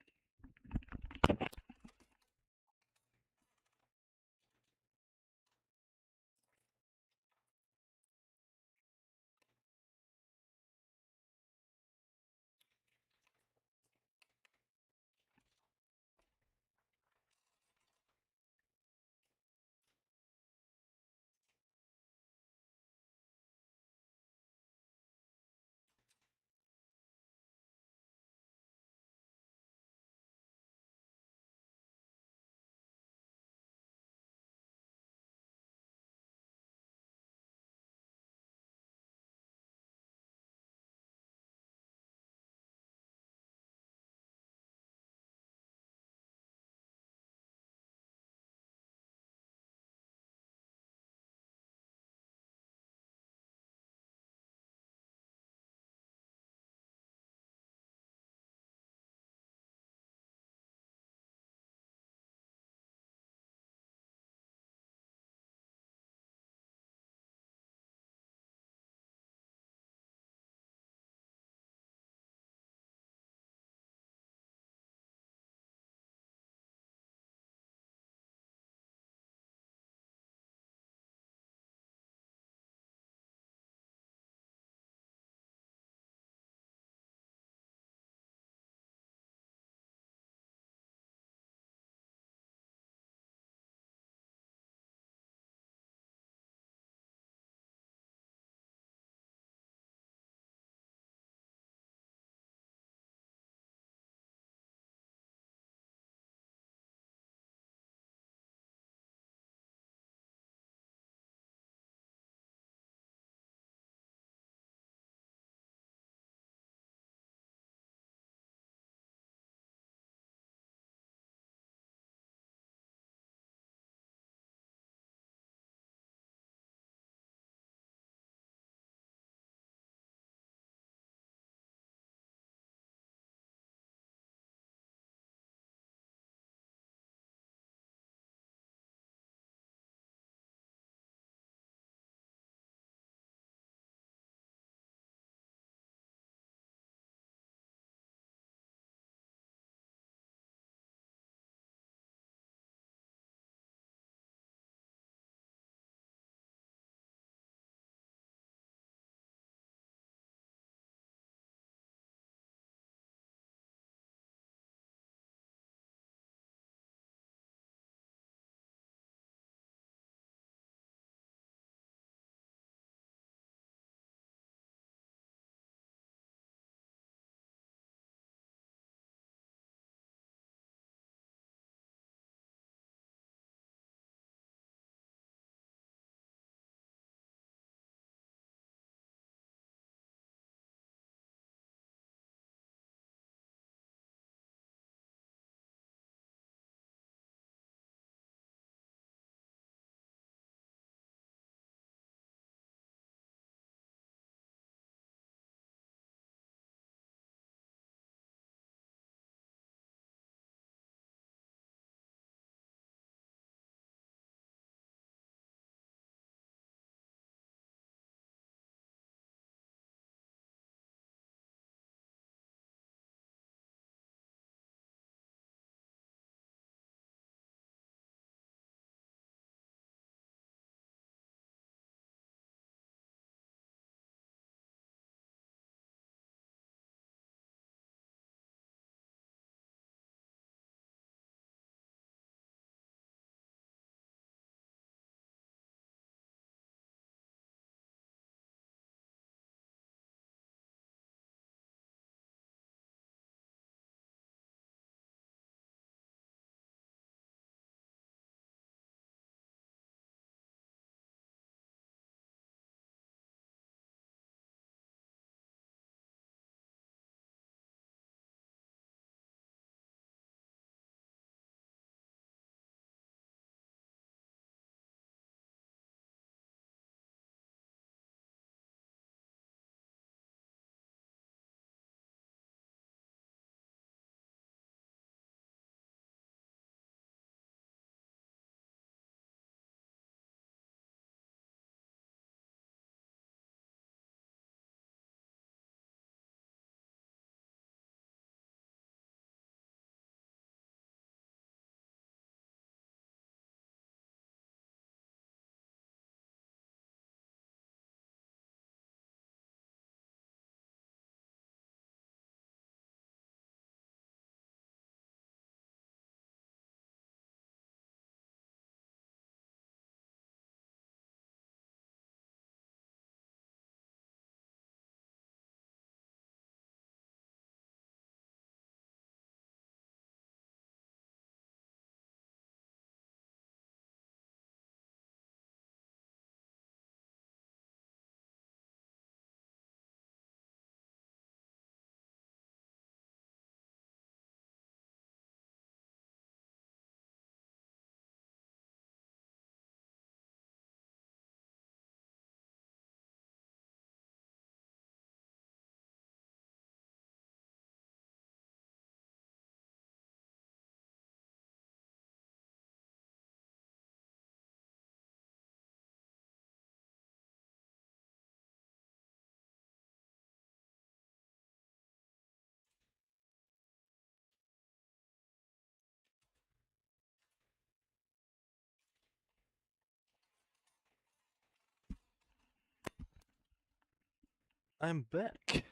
Speaker 1: I'm back.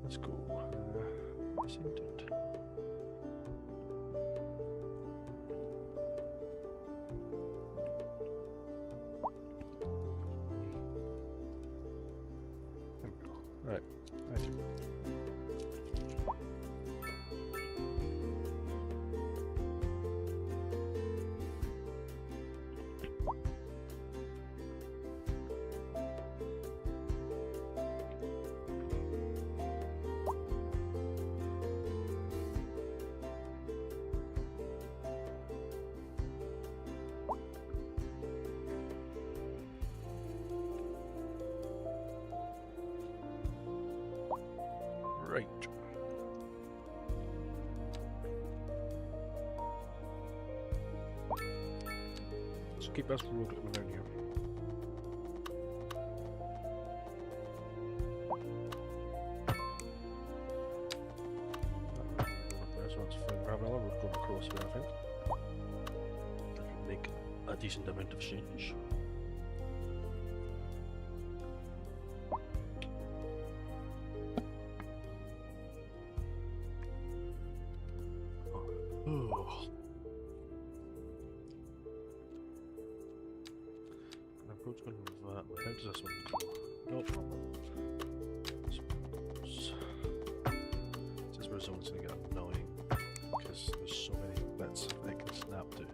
Speaker 1: Let's go. Washington. There we go. Right. I do. Right. So keep us road coming down here. There's one's fine. We're having another road going across here, I think. That would make a decent amount of change. Oh. And approach one with that. How does this one go? No problem. Suppose. This is where someone's gonna get annoying because there's so many bits I can snap to.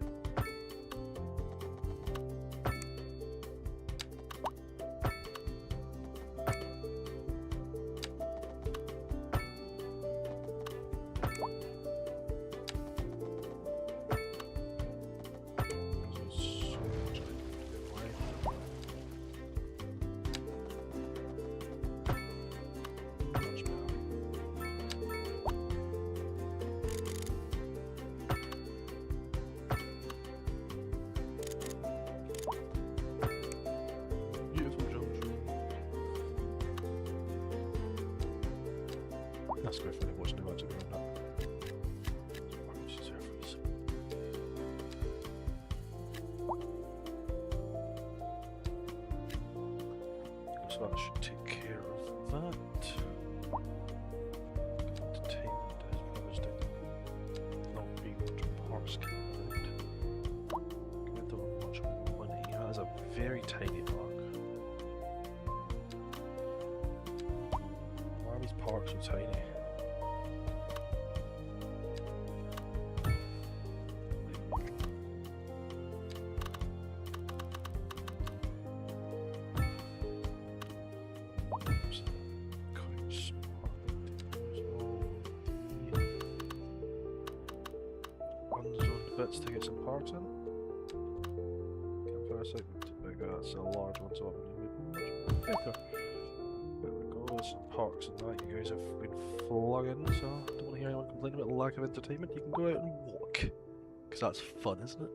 Speaker 1: That's good for watching the match around that. So that should take care of that. Entertainment is promised not being parks combined. Give it much money. That is a very tiny park. Why are these parks so tiny? Bits to get some parts in. Campfire segment. That's a large one, so I'm going to need much. There we go, there's some parks and that. You guys have been flogging, so I don't want to hear anyone complain about the lack of entertainment. You can go out and walk. Because that's fun, isn't it?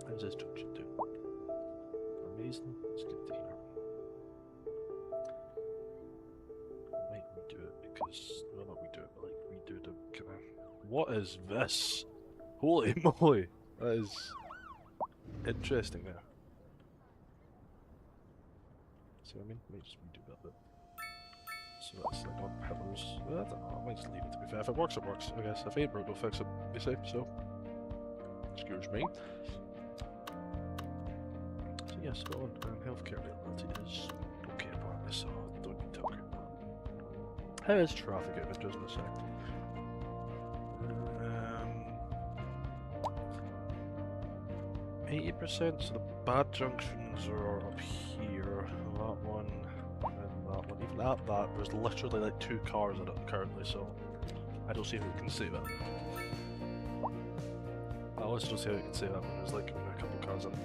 Speaker 1: How's this junction doing? Amazing. It's good to hear. I might redo it because, well, not redo it, but like redo the kind of. What is this? Holy moly! That is interesting there. See what I mean? Let me just redo that bit. So that's like on pillars. I don't know, I might just leave it to be fair. If it works, it works, I guess. If it ain't broke, we'll fix it, they say, so. Excuse me. So yeah, spot on. Healthcare availability is okay apparently, so don't need to upgrade that. How is traffic out of interest in a sec? 80%, so the bad junctions are up here, that one, and that one. Even at that, there's literally like 2 cars in it currently, so I don't see how we can say that. I also don't see how we can say that when there's like a couple cars in it.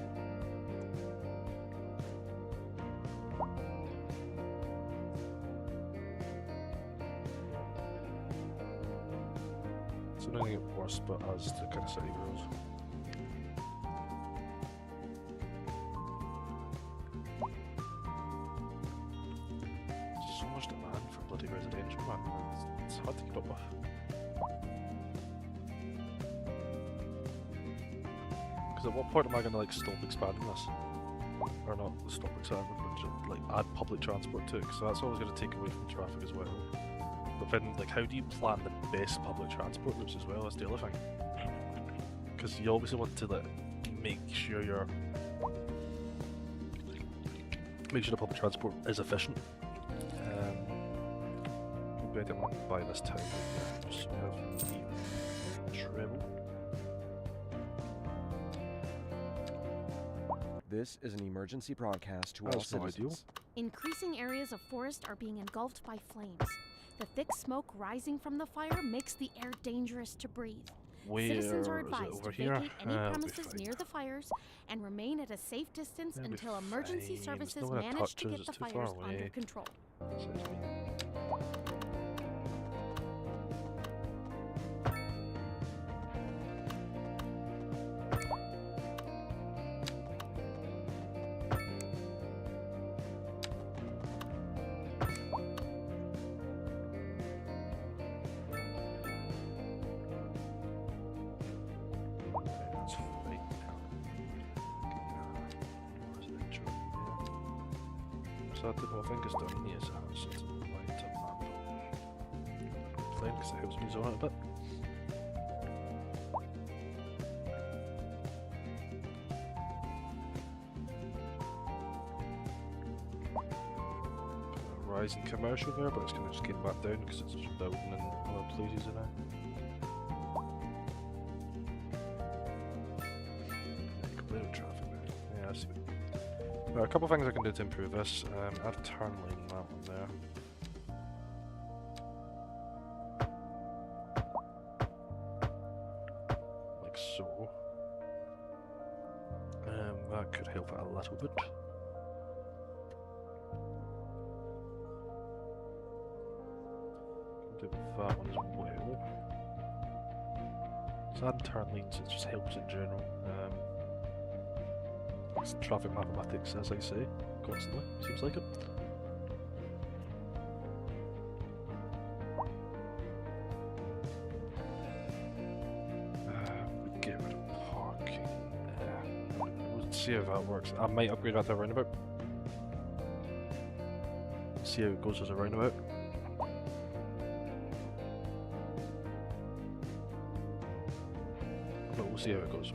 Speaker 1: So it's only get worse, but as the kind of city grows. So much demand for bloody residential, man. It's hard to keep up with. Because at what point am I going to like stop expanding this? or not the stoplights, but just, like add public transport to it, because that's always going to take away from traffic as well. But then, like, how do you plan the best public transport routes as well? That's the other thing. Because you obviously want to make sure the public transport is efficient. Maybe I didn't want to buy this time, but yeah, just have the travel.
Speaker 2: This is an emergency broadcast to all
Speaker 1: That's not
Speaker 2: citizens.
Speaker 1: ideal.
Speaker 4: Increasing areas of forest are being engulfed by flames. The thick smoke rising from the fire makes the air dangerous to breathe.
Speaker 1: Where
Speaker 4: Citizens are
Speaker 1: is it?
Speaker 4: advised
Speaker 1: Over
Speaker 4: to
Speaker 1: here?
Speaker 4: vacate any
Speaker 1: It'll be
Speaker 4: premises
Speaker 1: fine.
Speaker 4: near the fires and remain at a safe distance
Speaker 1: It'll be
Speaker 4: until emergency
Speaker 1: fine.
Speaker 4: services
Speaker 1: It's not gonna
Speaker 4: manage to
Speaker 1: touch us,
Speaker 4: get
Speaker 1: it's
Speaker 4: the
Speaker 1: too far
Speaker 4: fires
Speaker 1: away.
Speaker 4: under control.
Speaker 1: Says me. That's fine. Residential, yeah. So I think it's done here, so it's right to map. Fine, because it helps me zone it a bit. Rising commercial there, but it's going to just get back down because it's just building in other places now. Clear traffic there. Yeah, I see. Right, a couple of things I can do to improve this. Add a turn lane on that one there. Like so. That could help it a little bit. Do that one as well. So adding turn lanes, it just helps in general. It's traffic mathematics, as I say, constantly, seems like it. Get rid of parking. We'll see how that works. I might upgrade that to a roundabout. See how it goes as a roundabout. But we'll see how it goes.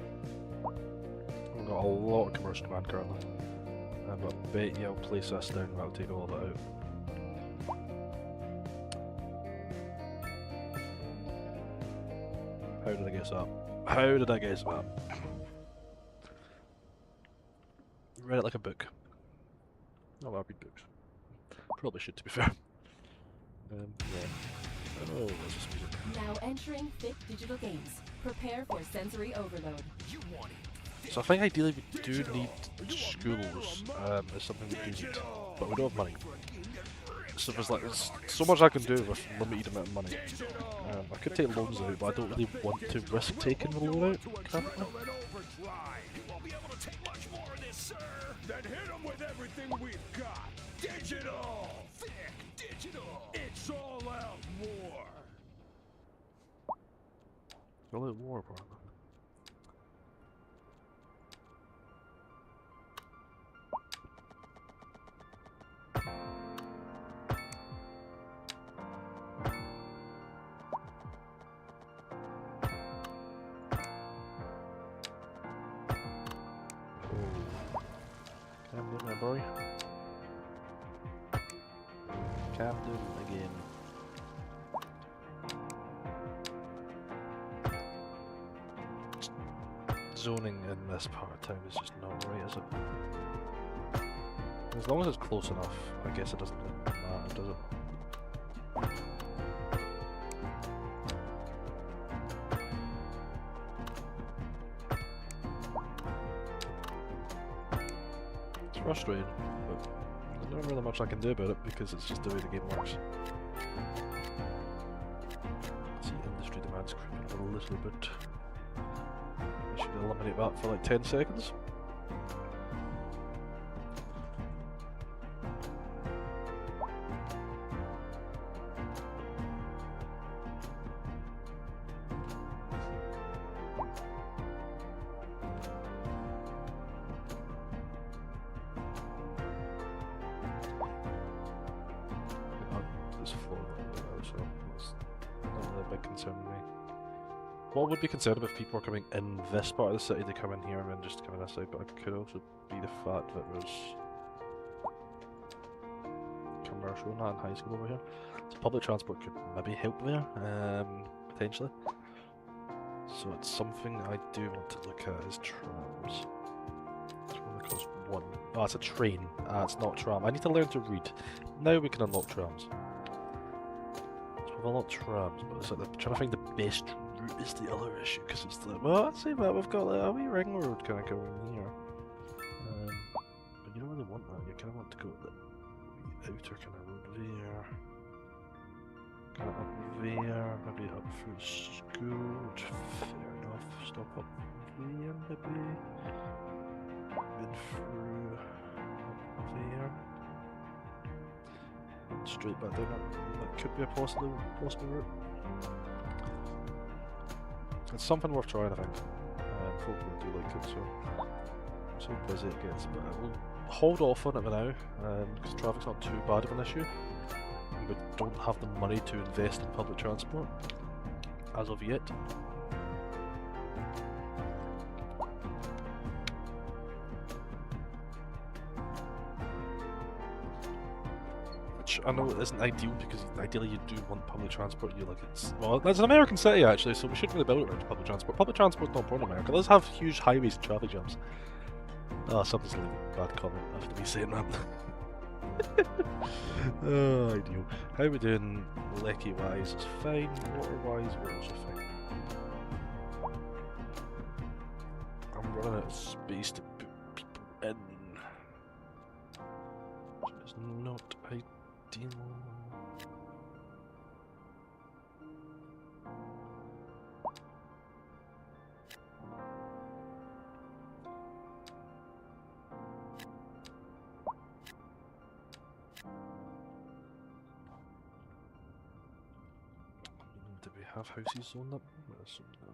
Speaker 1: We've got a lot of commercial demand currently. I bet you I'll place this down and that'll take all of it out. How did I guess that? How did I guess that? Read it like a book. Oh, I read books. Probably should, to be fair. Yeah. Oh, what's this music?
Speaker 5: Now entering Fit Digital Games. Prepare for sensory overload.
Speaker 1: So I think ideally we do need schools as something we do need, but we don't have money. So there's so much I can do with limited amount of money. I could take loans out, but I don't really want to risk taking the loan out currently.
Speaker 6: Then hit them with everything we've got. Digital! Thick digital! It's all out war!
Speaker 1: A little more apparently. Camden, my boy. Camden again. Zoning in this part of town is just not right, is it? As long as it's close enough, I guess it doesn't really matter, does it? It's frustrating, but there's not really much I can do about it because it's just the way the game works. See, industry demand's creeping up a little bit. I should eliminate that for like 10 seconds. What would be concerned if people are coming in this part of the city to come in here and then just come in this side, but it could also be the fact that there's commercial, not in high school over here. So public transport could maybe help there, potentially. So it's something I do want to look at is trams. Which only costs one. Oh, it's a train. Ah, it's not a tram. I need to learn to read. Now we can unlock trams. So we've unlocked trams, but it's like trying to find the best route is the other issue, because it's like, well, let's see that we've got like a wee ring road kind of going here. But you don't really want that. You kind of want to go the outer kind of road there. Kind of up there, maybe up through school, which fair enough. Stop up there, maybe. Then through up there. And straight back down. That could be a possible route. It's something worth trying, I think. Folk will do like it, so busy it gets. But we'll hold off on it for now, because traffic's not too bad of an issue. We don't have the money to invest in public transport as of yet. Which I know isn't ideal, because ideally you do want public transport. You like well, that's an American city actually, so we shouldn't really build it around public transport. Public transport's not important in America. Let's have huge highways and traffic jams. Oh, something's leaving a bad comment after me saying that. Oh, ideal. How are we doing lecky wise? It's fine. Water wise, we're also fine. I'm running out of space to put people in, which is not ideal. Do we have houses zoned up? I assume no.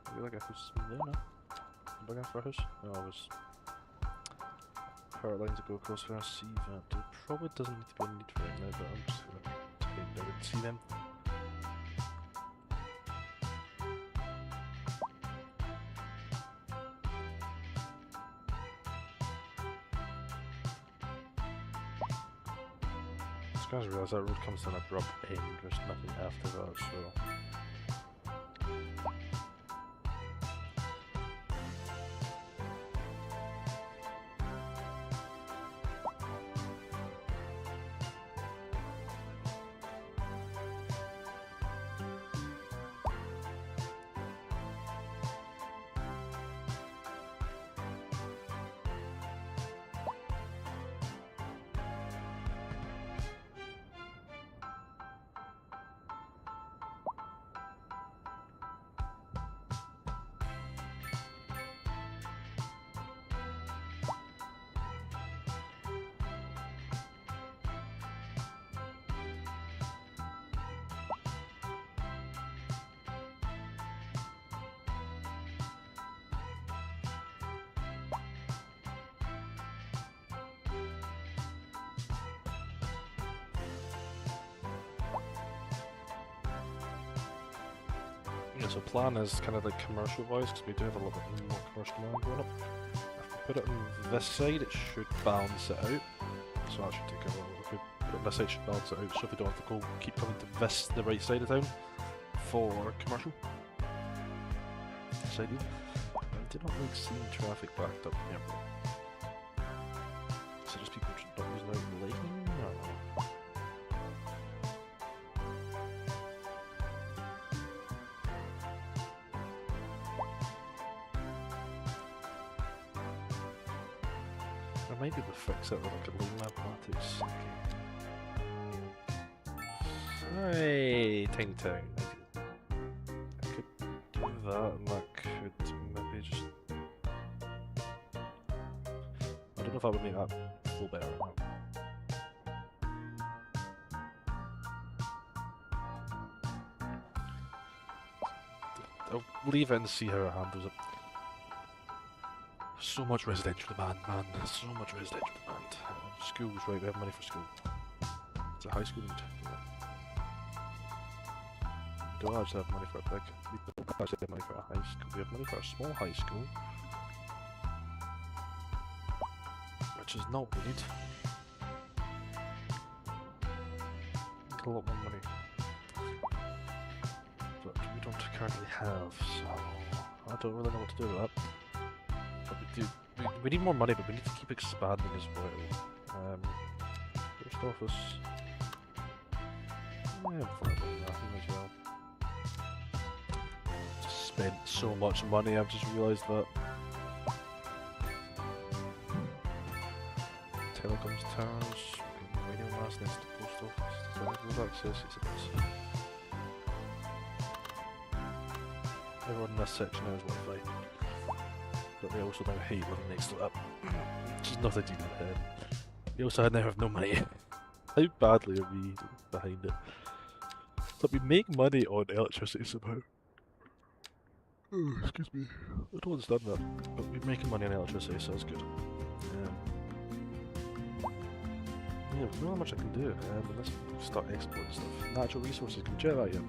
Speaker 1: Maybe like a house there now? I'm looking for a house? No, I was power lines that go across there. See that. There probably doesn't need to be a need for it now, but I'm just gonna take out and see them. I just realised that road comes to an abrupt end, there's nothing after that, so... Yeah, so plan is kind of like commercial wise, because we do have a little bit more commercial land going up. If we put it on this side, it should balance it out. So that should take a while. If we put it on this side, it should balance it out, so if we don't have to keep coming to this, the right side of town, for commercial. This idea. I did not like seeing traffic backed up here. So just people just not using out the lightning? I don't know. I might be able to fix it with like a little mathematics. Hey, tiny town. I could do that, and that could maybe just... I don't know if I would make that flow better or not. I'll leave it and see how it handles it. So much residential demand, man. So much residential demand. Schools, right? We have money for school. It's a high school need. Yeah. We don't actually have money for a big. We don't actually have money for a high school. We have money for a small high school, which is not what we need. A lot more money, but we don't currently have, so I don't really know what to do with that. But we need more money, but we need to keep expanding as well. Post office. Yeah, I'm fine with nothing as well. Just spent so much money, I've just realised that. Telecoms towers, radio masts next to post office. With access, yes it is. Everyone in this section now is Wi-Fi, but they also now hate living next to that, which is nothing to do with them. We also now have no money. How badly are we behind it? But we make money on electricity somehow. Oh, excuse me. I don't understand that, but we're making money on electricity, so that's good. Yeah, there's not much I can do. Let's start exporting stuff. Natural resources, can we check that yet?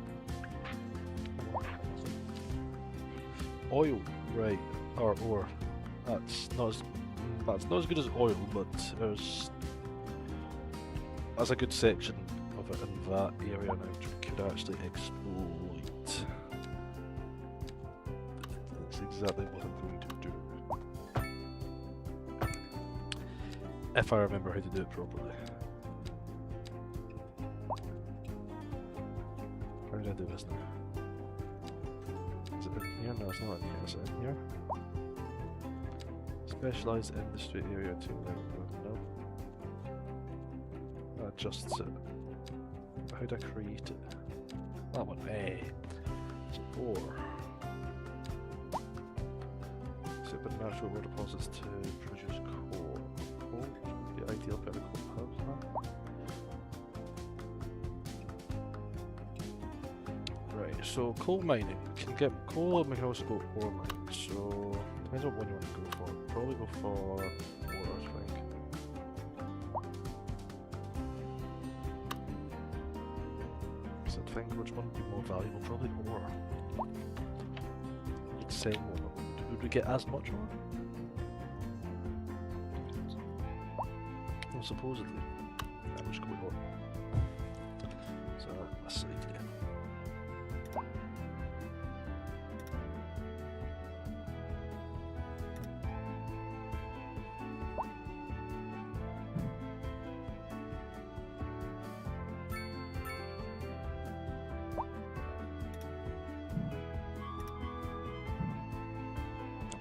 Speaker 1: Oil, right? Or ore. That's not as good as oil, but that's a good section of it in that area now, which we could actually exploit. That's exactly what I'm going to do. If I remember how to do it properly. How do I do this now? Is it in here? No, it's not in here. Is it in here? Specialized industry area 2. No. That adjusts it. How do I create it? That one. Hey. It's ore. Set up natural ore deposits to produce coal. Coal? The ideal bit of coal hubs, huh? Right, so coal mining. We can get coal and we can also go ore mining. So depends on what one you want to go for. Probably go for ore, I think. So I think which one would be more valuable? Probably ore. You'd say more. Would we get as much ore? Well, supposedly. Yeah, we'll just go with ore. So that's the idea.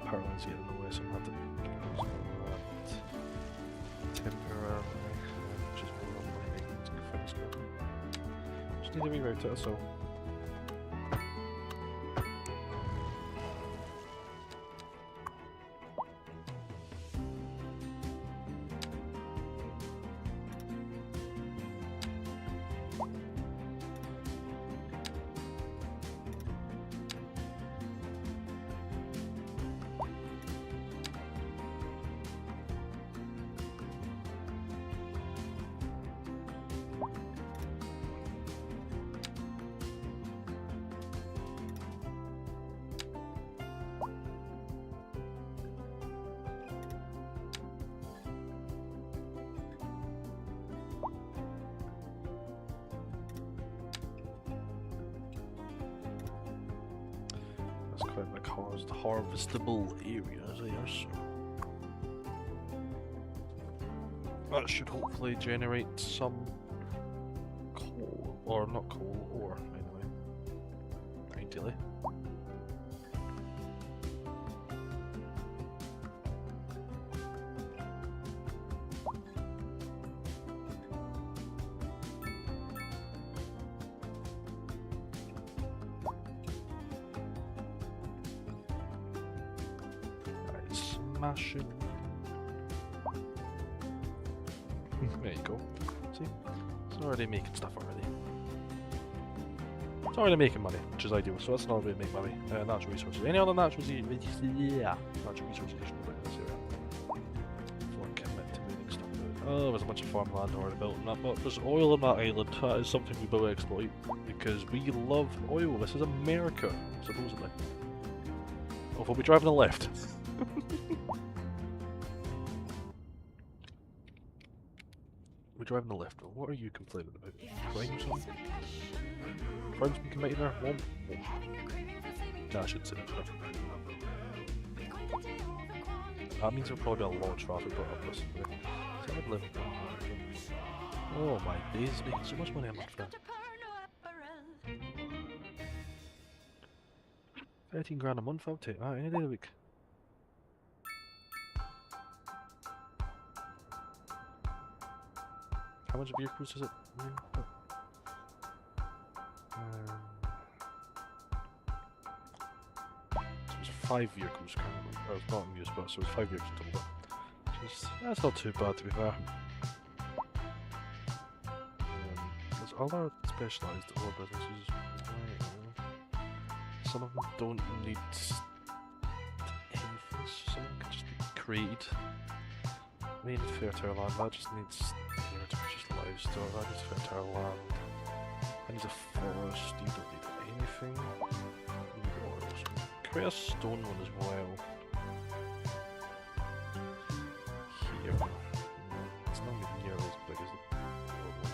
Speaker 1: Power lines get in the way, so I'm going to have to that temporarily, which is more on my to fix it. Just need to reroute it, so. That's quite like harvestable areas here, so that should hopefully generate some coal, or not coal, ore anyway, ideally. Smashing. There you go. See? It's already making stuff already. It's already making money, which is ideal, so that's another way to make money. Natural resources. Any other natural resources? Yeah. Natural resources you should put in this area. Oh, there's a bunch of farmland already built on that, but there's oil on that island. That is something we will exploit, because we love oil. This is America, supposedly. Oh, we'll be driving the left. We're driving the left. What are you complaining about? Crime or something? Crime's been committed there? One? No, I shouldn't say that. That means there'll probably be a lot of traffic brought up this way. So I'd live in oh my days, making so much money on my friend. 13 grand a month, I'll take that any day of the week. How much of your cruise is it? So it's 5 vehicles currently. Oh, it's not in use, but so it's 5 vehicles total. That's not too bad to be fair. There's other specialised ore businesses. Some of them don't need anything, some of them can just be created. I mean, fertile land, that just needs to purchase livestock, that needs fertile land. That needs a forest, you don't need anything. You need oil, so create a stone one as well. Here. It's not nearly as big as the oil one.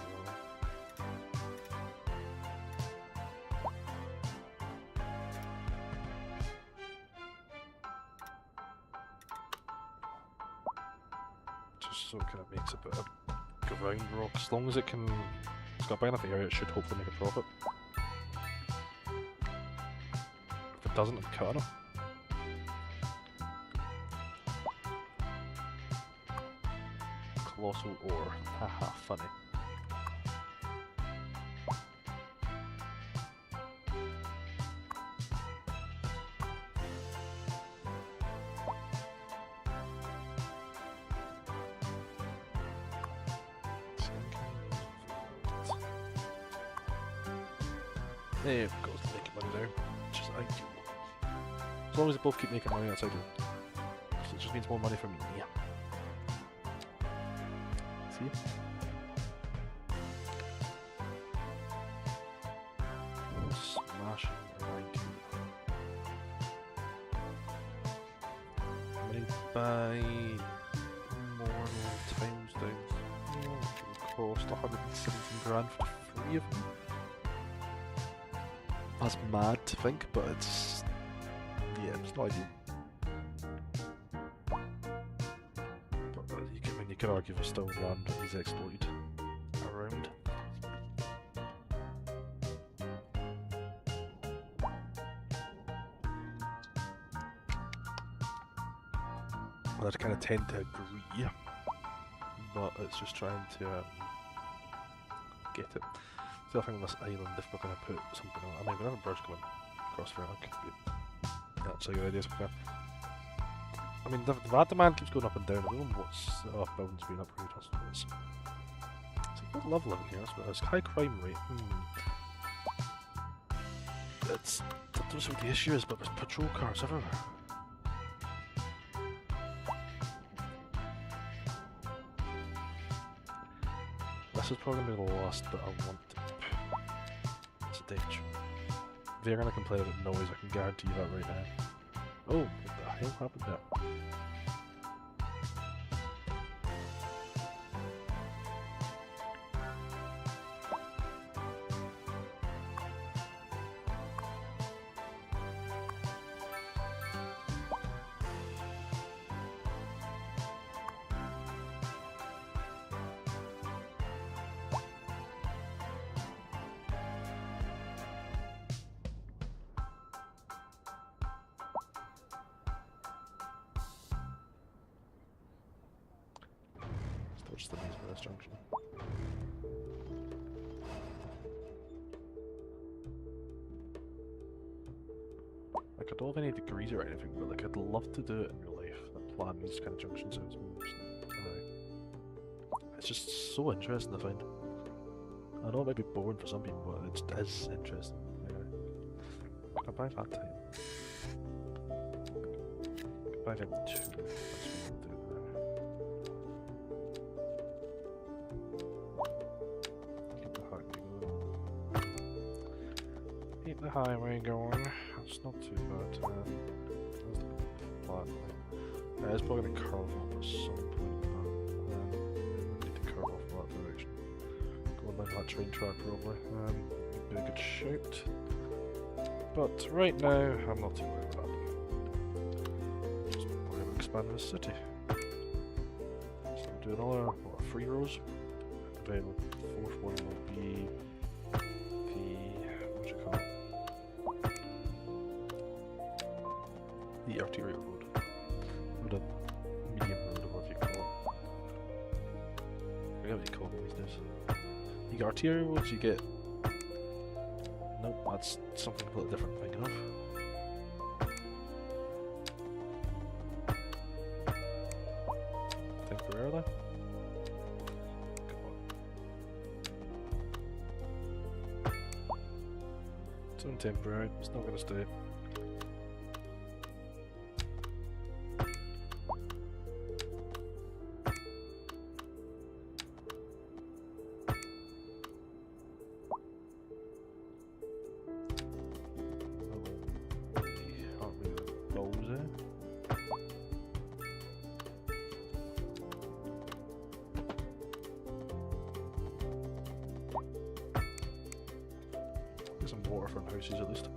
Speaker 1: Just so it kind of makes a bit of ground rock. As long as it can, it's got a big enough area, it should hopefully make a profit. If it doesn't, I'm cutting it. Colossal ore. Haha, funny. There it goes, making money now. Just ideal. As long as they both keep making money, that's ideal. So it just means more money for me. Yeah. See? Smashing right. How many buy more times down? Oh, cost 117 grand for 3 of them. That's mad to think, but it's yeah, it's not ideal. But you can argue there's still land that he's exploited around. Well, I kind of tend to agree, but it's just trying to get it. So I think on this island, if we're going to put something on, I mean, we have a bridge going across there, that could be, that's a good idea. I mean, the VAT demand keeps going up and down. I don't know what's buildings being upgraded. It's a good love living here, that's what it is. High crime rate. It's, I don't know what the issue is, but there's patrol cars everywhere. This is probably going to be the last bit I want to stage. They're going to complain about noise, I can guarantee you that right now. Oh, what the hell happened there? Just the maze for this junction. Like, I don't have any degrees or anything, but like, I'd love to do it in real life. And plan these kind of junctions out. It's just so interesting to find. I know it might be boring for some people, but it is interesting. Anyway, I can buy that time. I can buy them 2. keep the highway going. It's not too bad. That's the plan. It's probably going to curve off at some point. We need to curve off in that direction. Going down that train track probably. Would be a good shout. But right now, I'm not too worried about that. Just worry about expanding the city. So we'll do another, what, 3 rows? And then the 4th one will be what do you call it? The arterial road. Or the medium road, or whatever you call it. I forget what you call them these days. You get arterial roads, you get... Nope, that's something completely different I'm thinking of. Temporarily? Come on. It's only temporary, it's not going to stay. Some waterfront houses at least.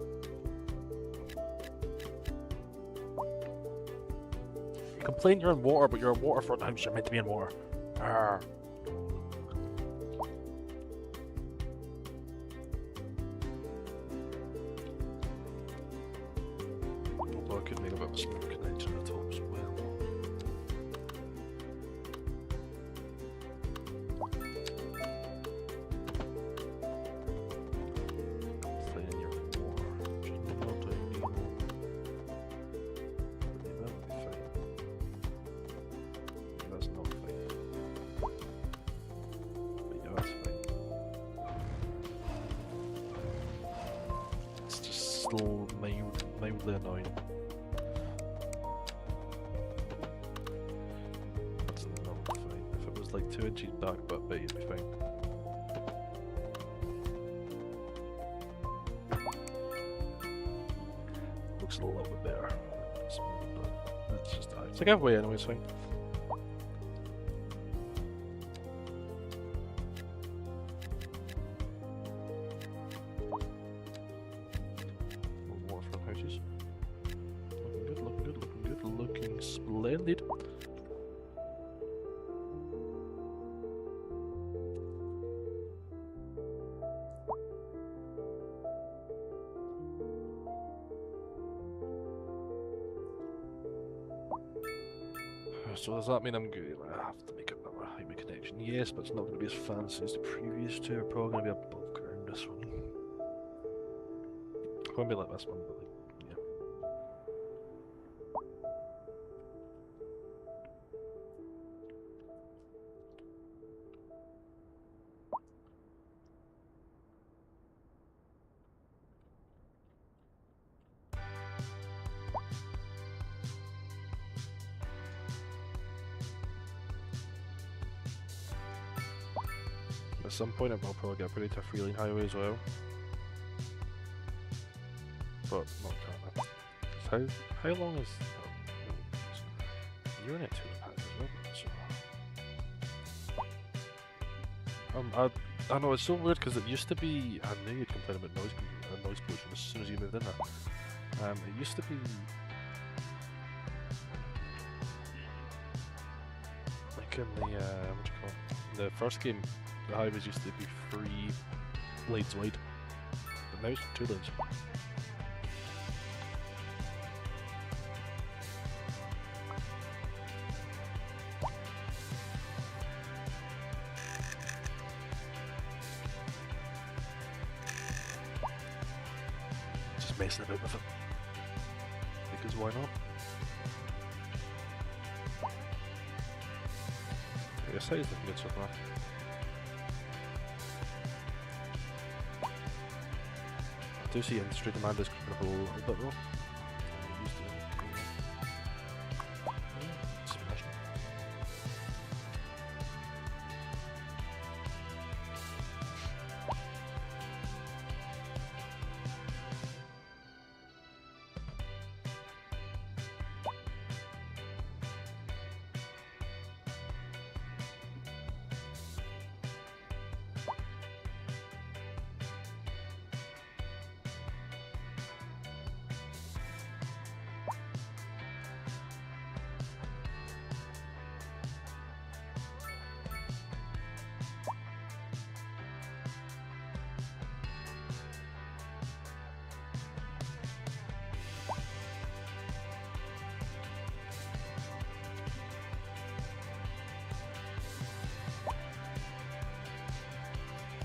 Speaker 1: You complain you're in water, but you're a waterfront house, you're meant to be in water. Arr. Although I could make a bit of a smooth connection at the top as well. Mildly annoying. That's not fine. If it was like 2 inches back, but I bet you'd be fine. Looks a little bit better. It's just it's like halfway anyway, it's fine. Splendid. So does that mean I'm good? I have to make another highway connection. Yes, but it's not going to be as fancy as the previous two. Are probably going to be above ground this one. It's going to be like this one, but like, yeah. At some point I'll probably get a pretty tough wheeling highway as well. But not currently. How long is you're in it 2.5 as well, so I know it's so weird because it used to be, I knew you'd complain about noise pollution as soon as you moved in there. It used to be like in the what do you call it? The first game, the highways used to be 3 lanes wide, but now it's 2 lanes. Just messing about with it, because why not? I guess that is looking good so far. I do see industry demand is creeping up a little bit though.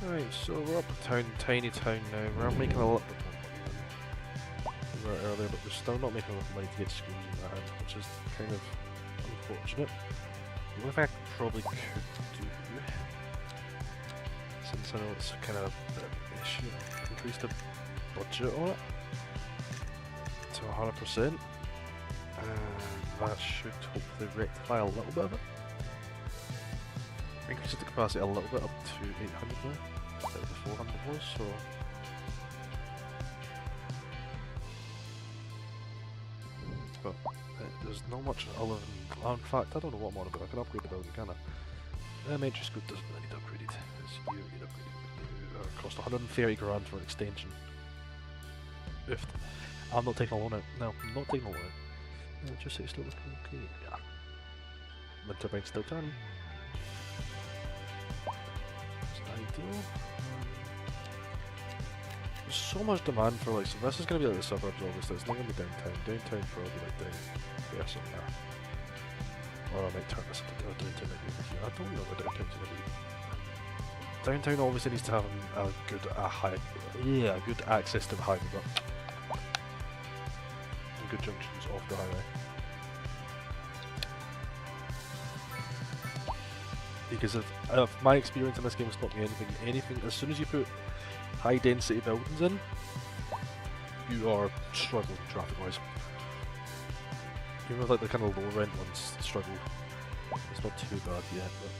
Speaker 1: Right, so we're up to town, tiny town now. We're making a little bit more money than we were earlier, but we're still not making enough money to get schools and that in, which is kind of unfortunate. The only thing I probably could do, since I know it's kind of an issue, increase the budget on it to 100%, and that should hopefully rectify a little bit of it. Increase the capacity a little bit up to 800 now, instead of the 400 was, so... But there's not much other than... in fact, I don't know what more about. I can upgrade the building, can I? Elementary school doesn't really need upgraded. You need upgraded. It cost 130 grand for an extension. Oofed. I'm not taking a loan out. No, I'm not taking a loan out. Just say it's still looking okay. Yeah. Wind turbine's still turning. Ideal. There's so much demand for like, so this is going to be like the suburbs obviously, it's not going to be downtown. Downtown probably like down there somewhere. Or I might turn this into downtown maybe over here. I don't know where downtown's going to be. Downtown obviously needs to have a good access to the highway, but and good junctions off the highway. Because of my experience in this game has taught me anything, as soon as you put high density buildings in, you are struggling traffic wise. Even with like the kind of low rent ones struggle. It's not too bad yet, but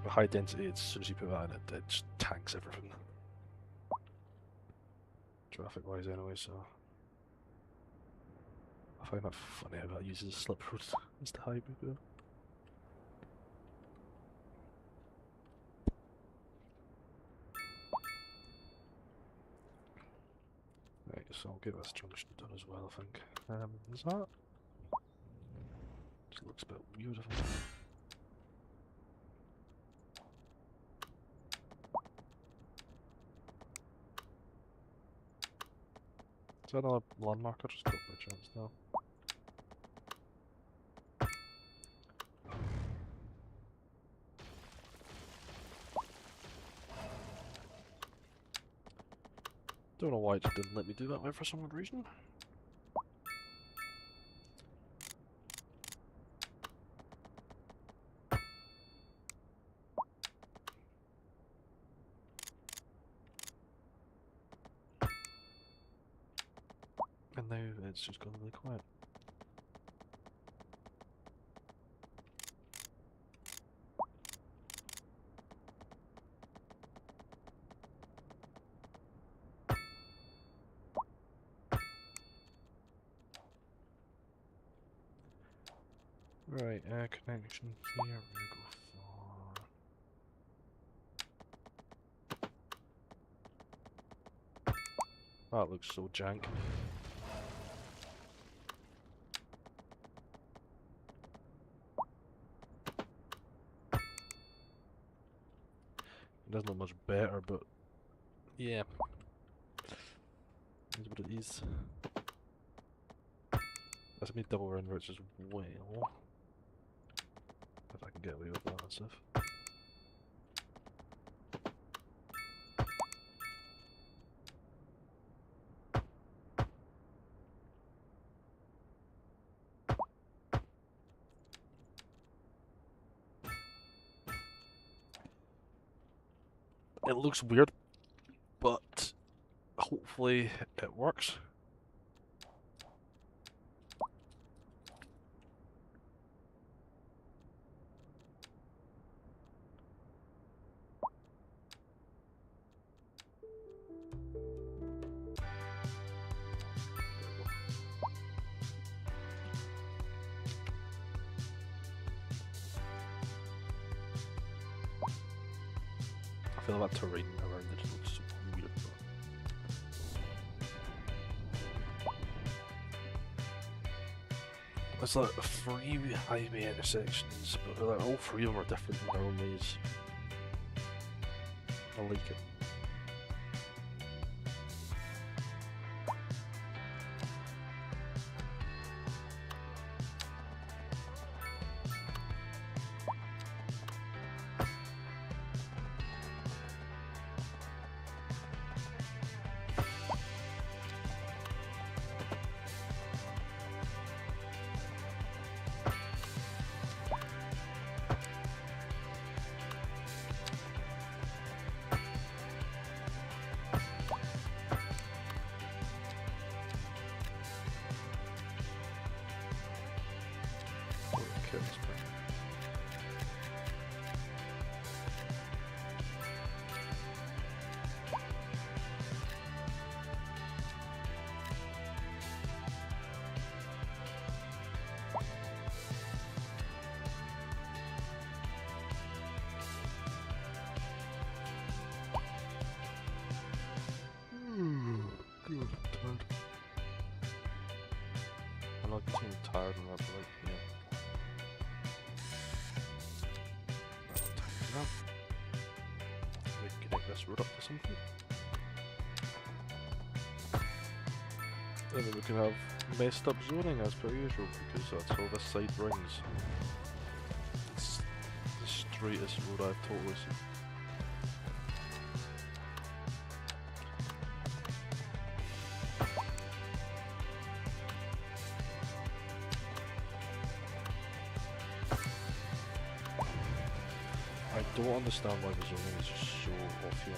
Speaker 1: with high density, as soon as you put that in it just tanks everything. Traffic wise anyway, so I find that funny how that uses slip roads as the highway though. Right, so I'll get this junction done as well, I think. Is that? Just looks a bit beautiful. Is that another landmark I just got by chance now? Don't know why it just didn't let me do that way for some odd reason. And now it's just gone really quiet. Right, connection here, we're gonna go for... That looks so jank. It doesn't look much better, but yeah. That's what it is. That's me double round routes as well. If I can get away with that and stuff. It looks weird, but hopefully it works. I feel that terrain around it just looks so weird. It's like 3 highway intersections, but like all 3 of them are different in their own ways. I like it. I'm not getting tired and that, but like, you know. Tighten up. We can connect this road up to something. And then we can have messed up zoning as per usual, because that's how this side brings. It's the straightest road I've totally seen. I don't understand why the zoning is just so off here.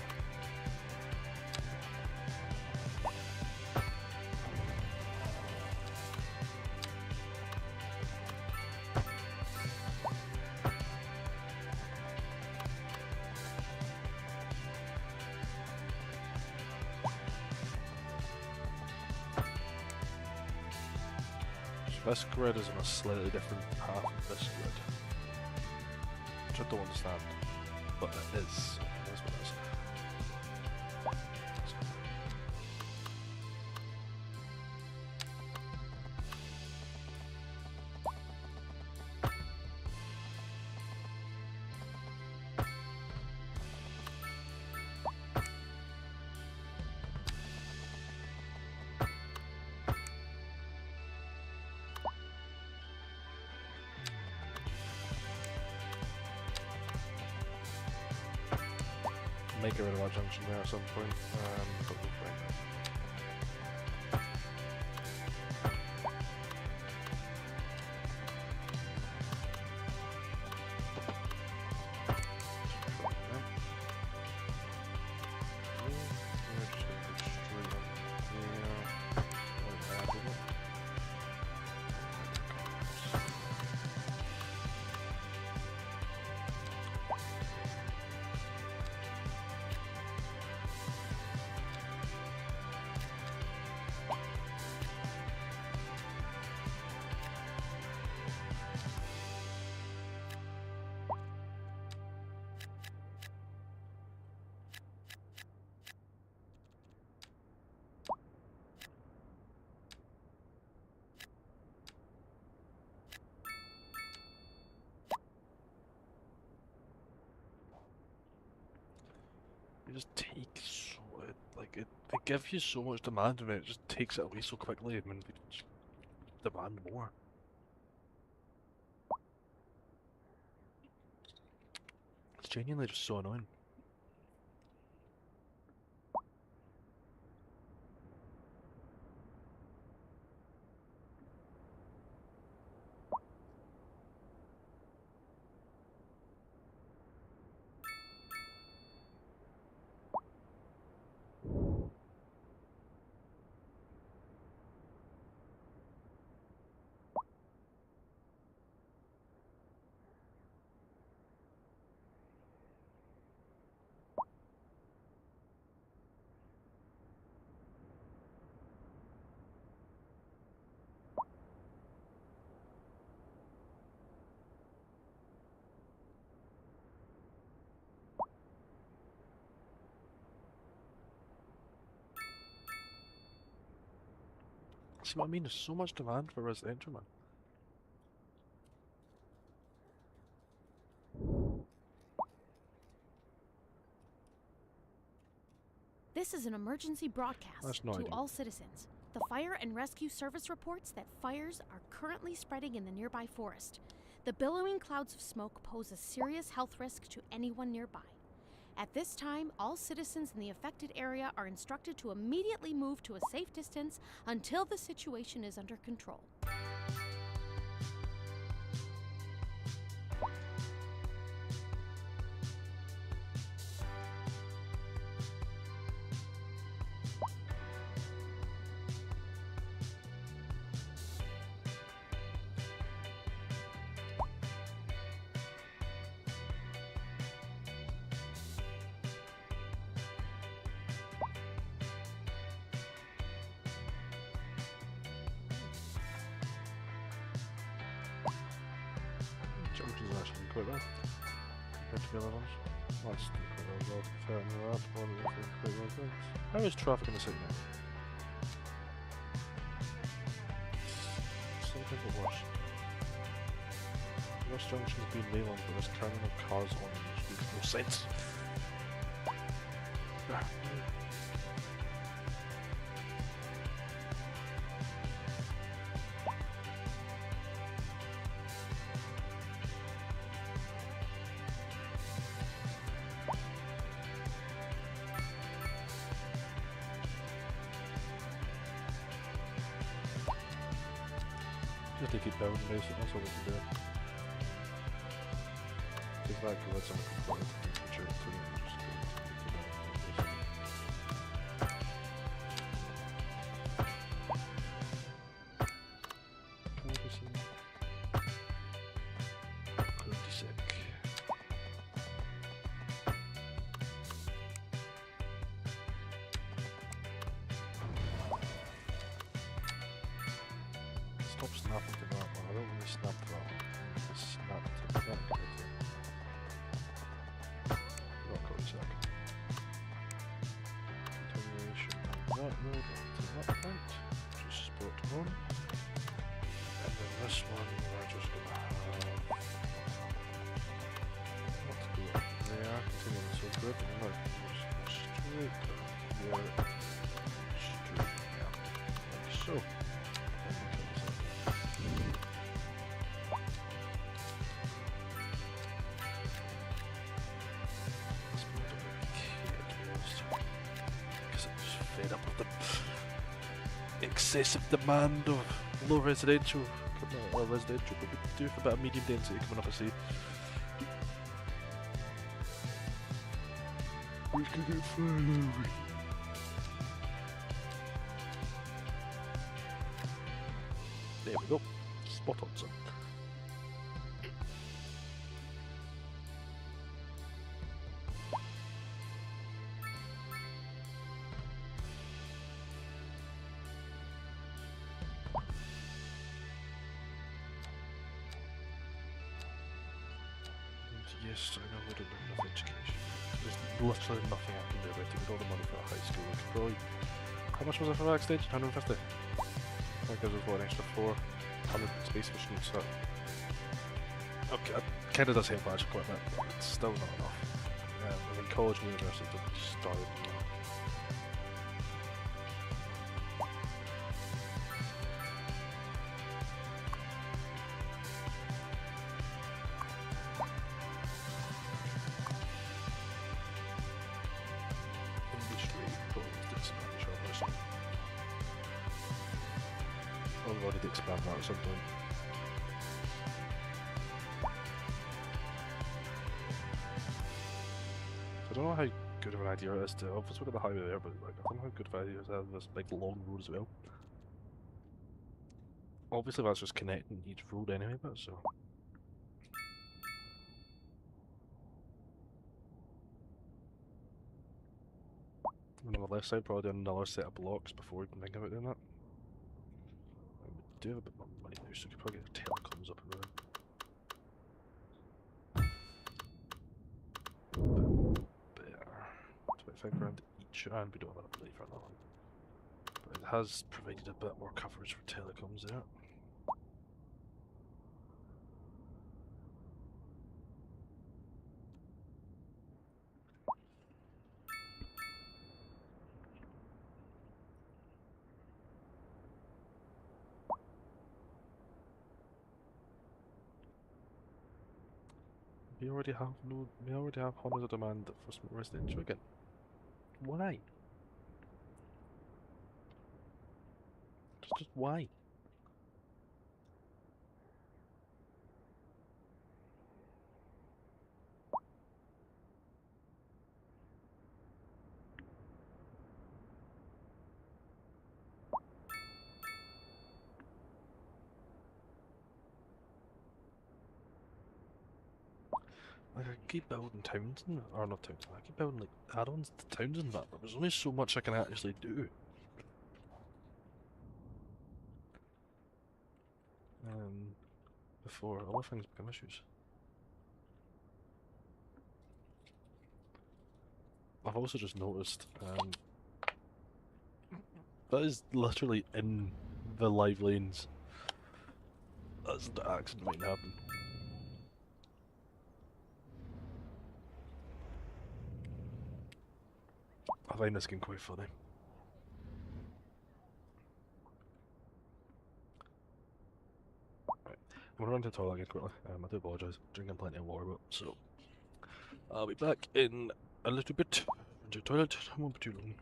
Speaker 1: So this grid is on a slightly different path than this grid, which I don't understand. But it is. That's what it is. Make it rid of that junction there at some point, but we'll find out. It just takes so they give you so much demand and it just takes it away so quickly. I mean, they just demand more. It's genuinely just so annoying. See what I mean? There's so much demand for residential, man.
Speaker 4: This is an emergency broadcast to all citizens. The fire and rescue service reports that fires are currently spreading in the nearby forest. The billowing clouds of smoke pose a serious health risk to anyone nearby. At this time, all citizens in the affected area are instructed to immediately move to a safe distance until the situation is under control.
Speaker 1: Junctions are actually quite well compared to the other ones. Well, it's still quite well as well, to be fair, and that's one of the things quite well done. How is traffic in the city now? think it worse. West Junction's been mainland, but there's terminal cars on it, which makes no sense. Just to keep building basically, that's all we can do. Take that because that's on the component temperature too. Stop snapping to that one. I don't really snap to that one. Just snap to that one. Not quite a sec. Continuation on that node to that point. Just spot one. And then this one we're just gonna have what to do up there. Continuing so good. And we're just go straight down here. Straight down. Like so. Excessive demand of low residential, or residential, but we do have a bit of medium density coming up, I see. We can get far. There we go. Spot on, son. Yes, I know we don't have enough education. There's literally nothing I can do about it. With all the money for a high school, I could probably... How much was it for that extension? 150? That gives us what, an extra 400 space efficient, so... Okay, it kinda does help actually quite a bit, but it's still not enough. I mean, college and university don't start now. I've already expand that at some point. I don't know how good of an idea it is to obviously look at the highway there, but like, I don't know how good of an idea it is to have this big long road as well. Obviously that's just connecting each road anyway, but so... And on the left side, probably another set of blocks before we can think about doing that. We do have a bit more money now, so we could probably get telecoms up and running. Better. 25 grand each, and we don't have enough money for another one. But it has provided a bit more coverage for telecoms there. We already have hundreds of demand for some residential again. Why? Just why? Like, I keep building Townsend, or not Townsend, I keep building like add-ons to Townsend, but there's only so much I can actually do. Before other things become issues. I've also just noticed, that is literally in the live lanes. That's the accident waiting to happen. I find this game quite funny. Right, I'm gonna run to the toilet again quickly. I do apologise. Drinking plenty of water, but so I'll be back in a little bit. Run to the toilet. I won't be too long.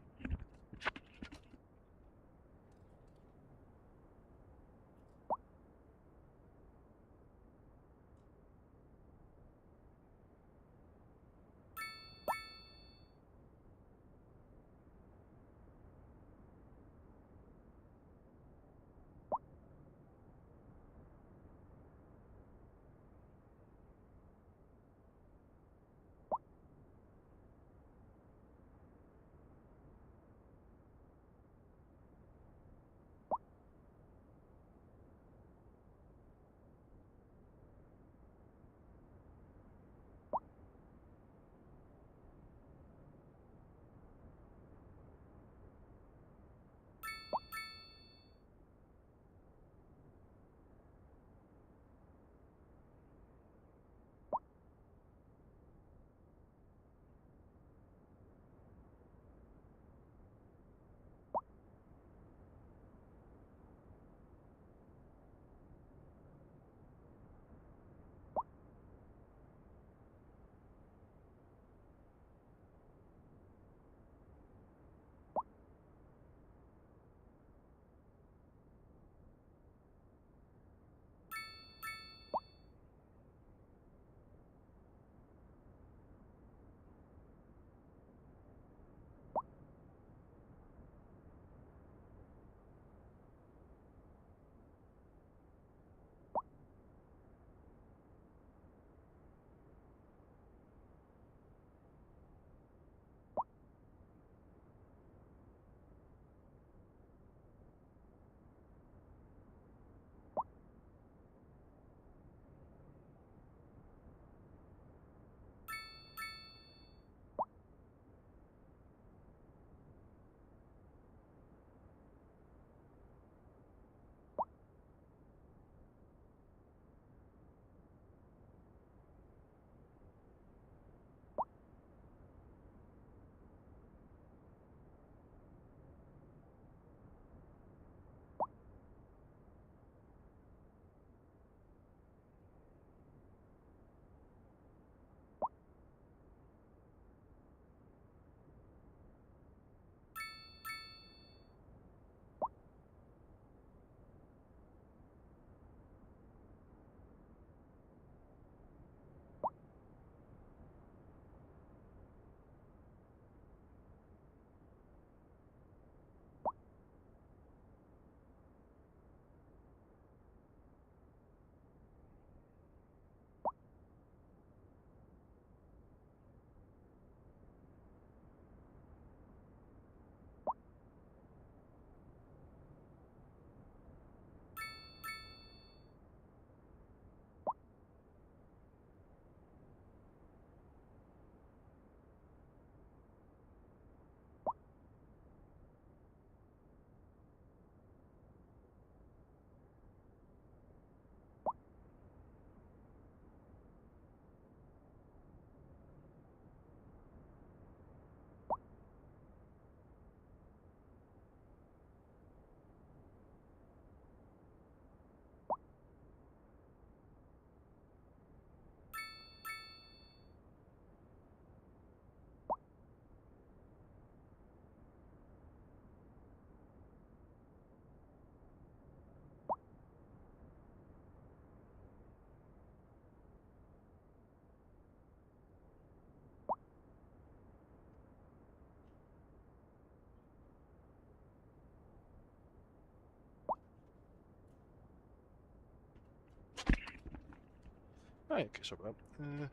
Speaker 1: Right, okay, sorry about that.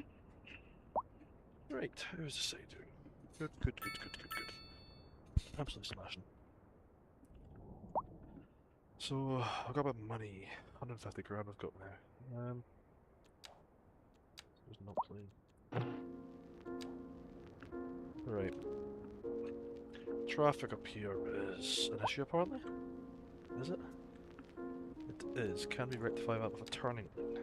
Speaker 1: Right, how's the side doing? Good, good, good, good, good, good. Absolutely smashing. So, I've got about money. 150 grand I've got now. It's not clean. Right. Traffic up here is an issue apparently? Is it? It is, can we rectify that with a turning lane?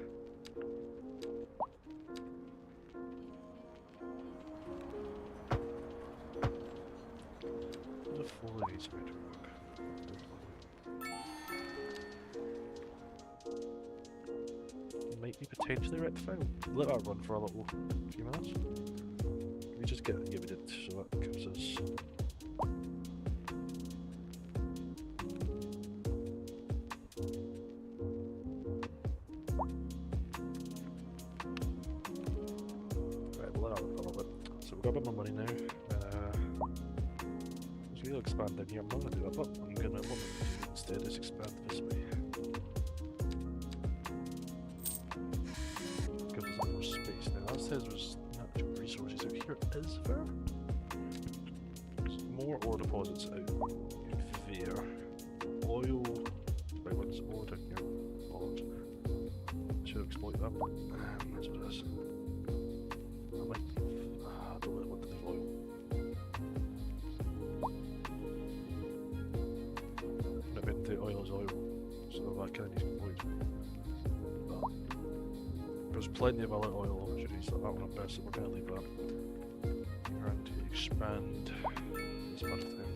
Speaker 1: There's a 4 lanes made to work. Might be potentially rectify. Let that run for a little few minutes. We just get, yeah, we did, so that gives us. Right, we'll let that run for a little bit. So we've got a bit more money now. So we'll expand down here. I'm not going to do that, but I'm going to, what I'm going to do instead is expand this way. Gives us a little more space. Now that says there's natural resources out here. Is there? There's more ore deposits out there. Oil. Right, what's ore down here? Odd. Should exploit that. That's what it is. I like. I don't really want to leave oil. Not meant to oil is oil, so that kind of needs exploit. There's plenty of other oil opportunities like that one up there, so we're going to leave that. We're going to expand this part of town.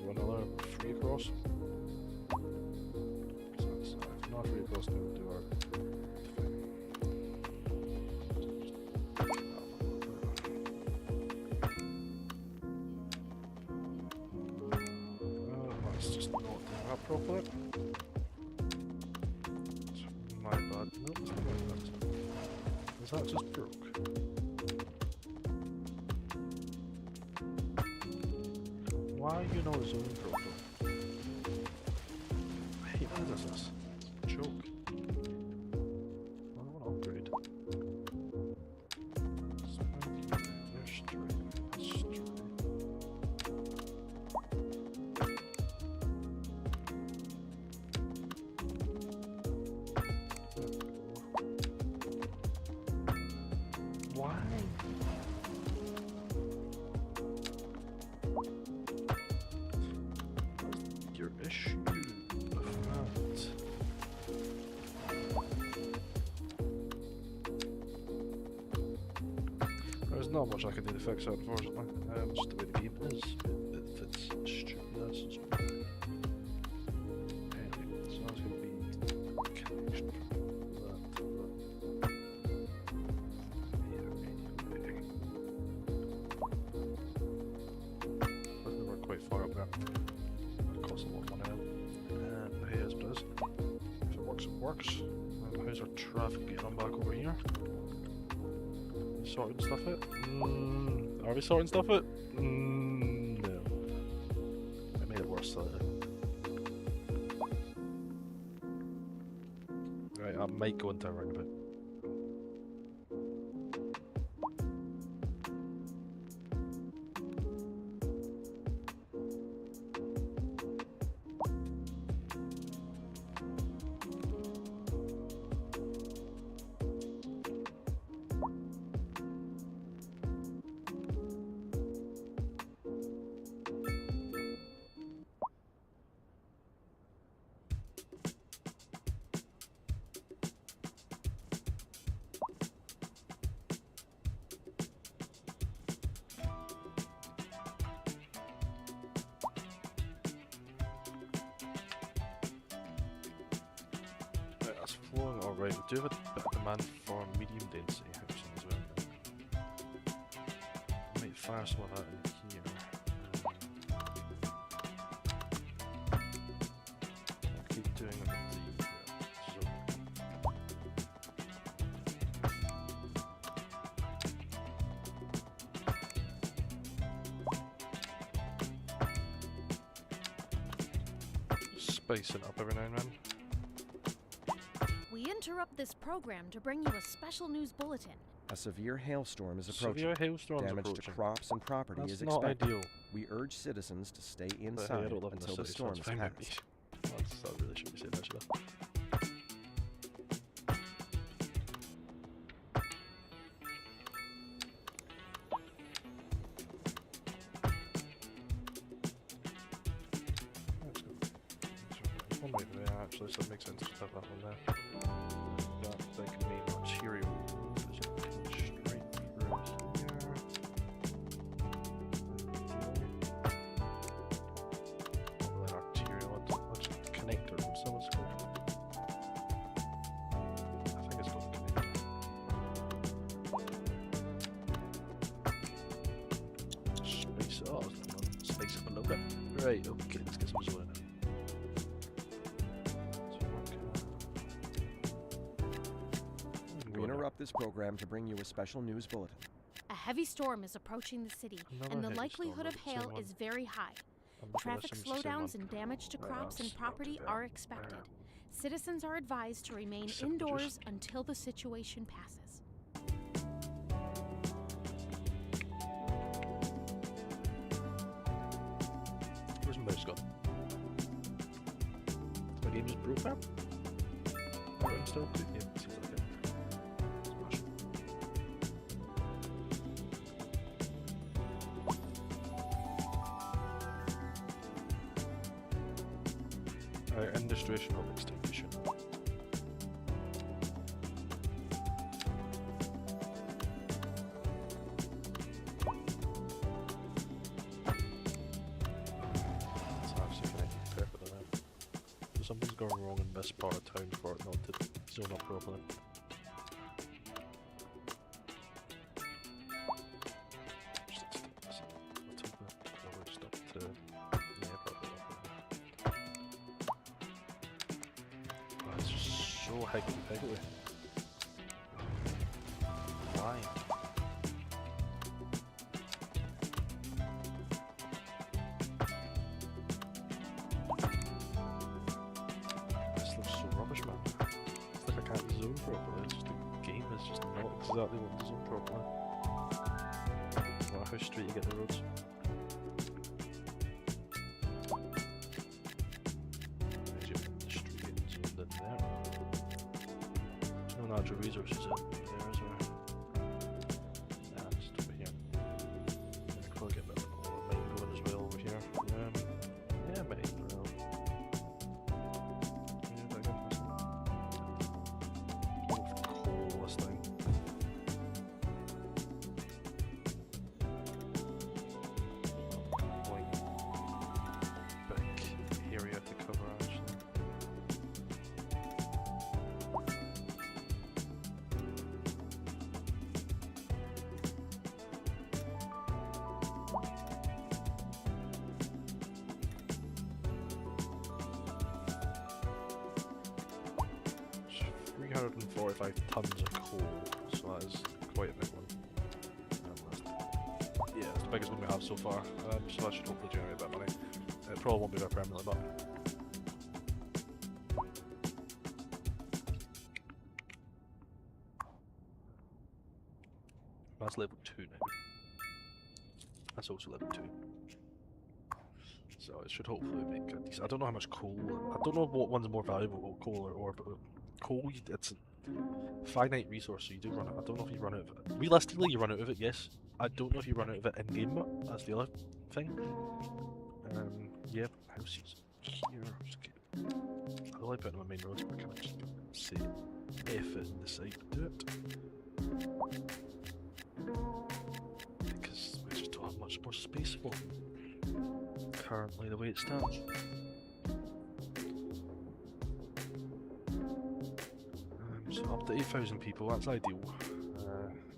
Speaker 1: Run another 3 across. So that's, if not 3 across, then we'll do our thing. That's just not doing that properly. My bad. No, it's not like that. Is that just broke? Why are you not zoning properly? I hate when it does this. Joke. I want to upgrade. There's straight. Why? What's your issue with that? There's not much I can do to fix that, unfortunately. Just the way the game is. It fits stupid as well. Anyway, so that's going to be connection from that to that. Quite far up there. That costs a lot of money now. And here's what it is. If it works, it works. And how's our traffic getting on back over here? Sorting stuff out? Are we sorting stuff out? No. I made it worse slightly. Right, I might go into a roundabout. Flowing alright, we do have a bit of demand for medium density housing as well. Might fire some of that in here. I'll keep doing it with the zone. Spicing it up every now and then.
Speaker 4: We interrupt this program to bring you a special news bulletin.
Speaker 2: A severe hailstorm is approaching.
Speaker 1: Severe hailstorms
Speaker 2: Damage
Speaker 1: approaching.
Speaker 2: to crops and property
Speaker 1: That's
Speaker 2: is
Speaker 1: not
Speaker 2: expected.
Speaker 1: ideal.
Speaker 2: We urge citizens to stay
Speaker 1: But hey, I
Speaker 2: inside
Speaker 1: don't live in
Speaker 2: until
Speaker 1: the
Speaker 2: the
Speaker 1: city,
Speaker 2: storm
Speaker 1: so
Speaker 2: is
Speaker 1: that's fine with me.
Speaker 2: passed.
Speaker 1: I really shouldn't be saying that, should I? Let's go. one right there actually, so it makes sense to have that one there. That main arterial is going straight through here. Well, that arterial, what's the connector from someone's called? I think it's called a connector. Space, oh, space up a little bit. Right, okay, let's get some zoning in.
Speaker 2: We interrupt this program to bring you a special news bulletin.
Speaker 4: A heavy storm is approaching the city, and the likelihood of hail is very high. Traffic slowdowns and damage to crops and property are expected. Citizens are advised to remain indoors until the situation passes.
Speaker 1: Where's my mouse gone? My game just broke now? Oh, I'm still good? Yeah, seems like it. Smash. Industrial extinction. Something's going wrong in this part of town for it not to zone up properly. It's just so higgledy-piggledy. Why? Exactly what the zone properly. Well, how straight you get the roads. There's your industry and zoned in there. There's no natural resources in there, is there? Nah, just over here. I'll probably get a bit more mine going as well over here. Yeah, mine as well. Yeah, but I got this one. Coal this thing. Tons of coal, so that is quite a big one. Yeah, it's the biggest one we have so far, so that should hopefully generate a bit of money. It probably won't be there permanently, but that's level 2 now. That's also level 2. So it should hopefully make a decent. I don't know how much coal. I don't know what one's more valuable, coal or ore, but coal, it's finite resource, so you do run it. I don't know if you run out of it. Realistically, you run out of it, yes. I don't know if you run out of it in game, but that's the other thing. Yeah, houses here. I like putting on my main roads, but can I just say F it and decide to do it? Because we just don't have much more space for it currently, the way it stands. So up to 8,000 people, that's ideal.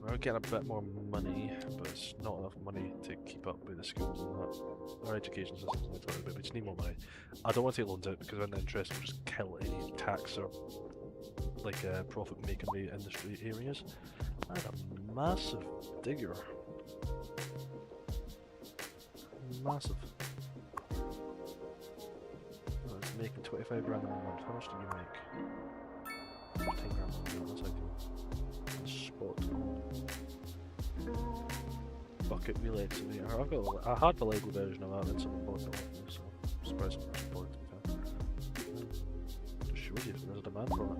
Speaker 1: We're getting a bit more money, but it's not enough money to keep up with the schools and that. Our education system's only talking about, we just need more money. I don't want to take loans out because then the interest will just kill any tax or like profit making the industry areas. And a massive digger. Massive. Oh, it's making 25 grand a month. How much do you make? 10 grand a month, that's ideal. Spot. Bucket wheel excavator. I had the Lego version of that, and someone bought it, so I'm surprised someone actually bought it, to be fair. Just shows you if there's a demand for it.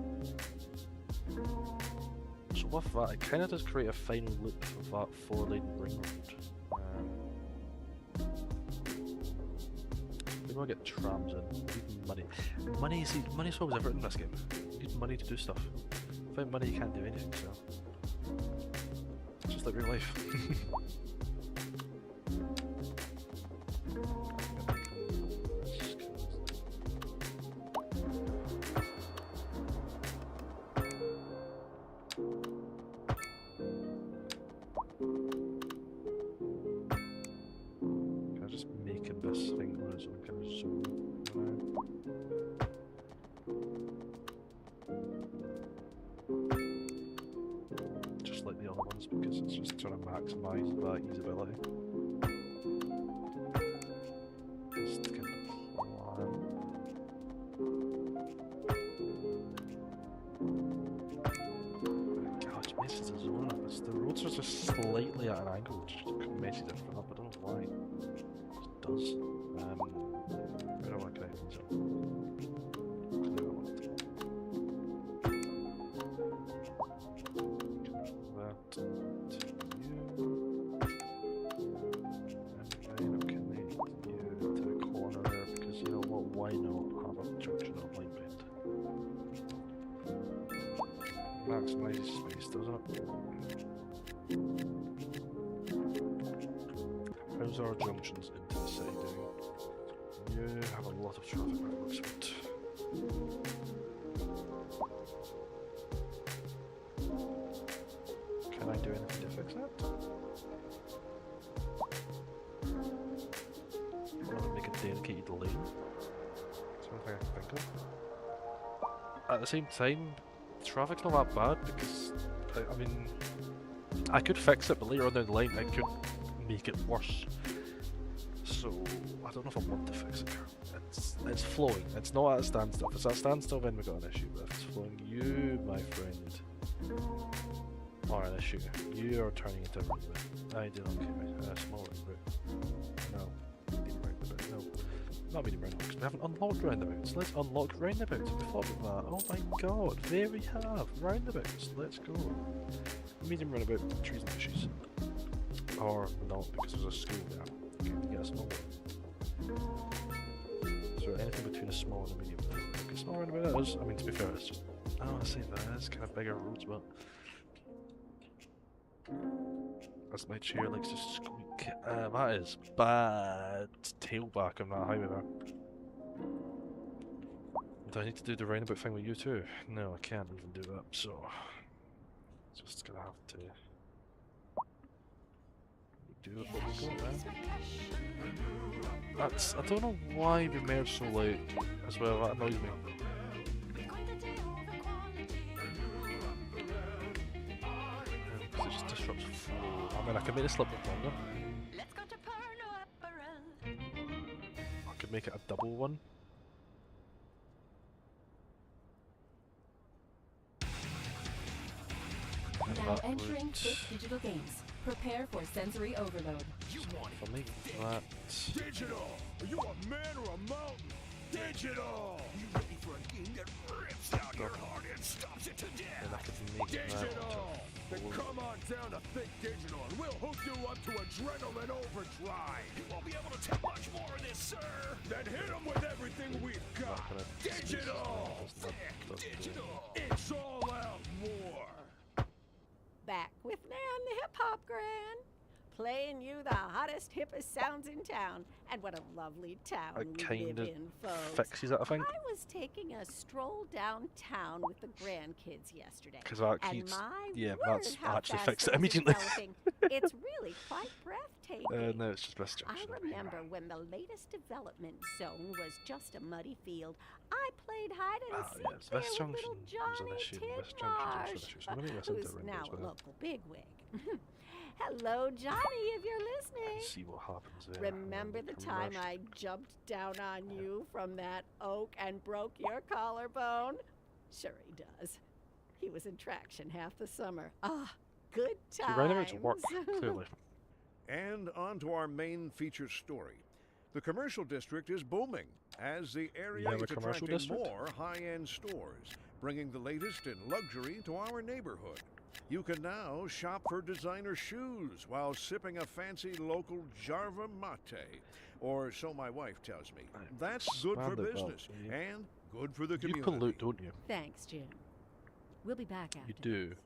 Speaker 1: So with that, it kind of does create a final loop of that 4-lane ring road. need more get trams in. We need money. Money, see, money solves everything in this game. You need money to do stuff. Without money you can't do anything, so... It's just like real life. Because it's just trying to maximise that usability. Just kind of plan. God, it messes the zone up. The roads are just slightly at an angle, which messes everything up. I don't know why. It just does. Where do I want to connect these up? Maximises space, doesn't it? How's our junctions into the city doing? You have a lot of traffic by the looks of it. Can I do anything to fix that? I want to make a dedicated lane. That's one thing I can think of. At the same time, traffic's not that bad because, I mean, I could fix it, but later on down the line I could make it worse. So, I don't know if I want to fix it. It's flowing. It's not at a standstill. If it's at a standstill, then we've got an issue. But if it's flowing, you, my friend, are an issue. You are turning into a roundabout. I do not care. Small roundabout. No. Medium roundabout. No. Not medium roundabout, because we haven't unlocked roundabouts. Let's unlock roundabouts. Have we thought about that? Oh my god, there we have roundabouts. Let's go. Medium roundabout, trees and bushes. Or not, because there's a school there. Okay, get a small one. Is there anything between a small and a medium? Okay, small roundabout is. I mean, to be fair, it's just. I don't want to say that. It's kind of bigger roads, but. As my chair likes to squeak. That is bad tailback on that highway there. Do I need to do the roundabout thing with you too? No, I can't even do that, so... Just gonna have to... do it what we got there. That's... I don't know why we merged so late as well, that annoys me. Because it just disrupts flow. I mean, I can make this a little bit longer. I could make it a double one.
Speaker 5: Now entering Quick Digital Games. Prepare for sensory overload.
Speaker 1: I'll make that...
Speaker 6: Digital! Are you a man or a mountain? Digital! You ready for a game that rips out your heart and stops it to death?
Speaker 1: And I could make
Speaker 6: Digital!
Speaker 1: that
Speaker 6: Then come on down to Think Digital and we'll hook you up to adrenaline overdrive. You won't be able to take much more of this, sir. Then hit them with everything we've got. Digital! Think Digital! It's all out war!
Speaker 7: Back with Nan the Hip Hop Gran, playing you the hottest, hippest sounds in town. And what a lovely town we live in, folks.
Speaker 1: Fixes it, I think.
Speaker 7: I was taking a stroll downtown with the grandkids yesterday.
Speaker 1: Because that
Speaker 7: and my
Speaker 1: yeah,
Speaker 7: word,
Speaker 1: that's
Speaker 7: how
Speaker 1: actually
Speaker 7: fast
Speaker 1: fixed it
Speaker 7: things are
Speaker 1: immediately.
Speaker 7: developing. It's really quite breathtaking.
Speaker 1: No, it's just best junction.
Speaker 7: I remember when the latest development zone was just a muddy field. I played hide and seek there
Speaker 1: West
Speaker 7: with
Speaker 1: Junction
Speaker 7: little
Speaker 1: was an
Speaker 7: Johnny
Speaker 1: issue. West Junction was an issue. So I'm going to listen
Speaker 7: who's
Speaker 1: to it
Speaker 7: now
Speaker 1: as well.
Speaker 7: a local bigwig. Hello, Johnny, if you're listening.
Speaker 1: And see what happens there.
Speaker 7: Remember the time I jumped down on you from that oak and broke your collarbone? Sure he does. He was in traction half the summer. Ah, good times.
Speaker 1: You're right about to work, clearly.
Speaker 8: And on to our main feature story. The commercial district is booming as the area is attracting more high-end stores, bringing the latest in luxury to our neighborhood. You can now shop for designer shoes while sipping a fancy local Jarva mate. Or so my wife tells me. That's good for business and good for the community.
Speaker 1: You pollute, don't you?
Speaker 7: Thanks, Jim. We'll be back after
Speaker 1: You do.
Speaker 7: this.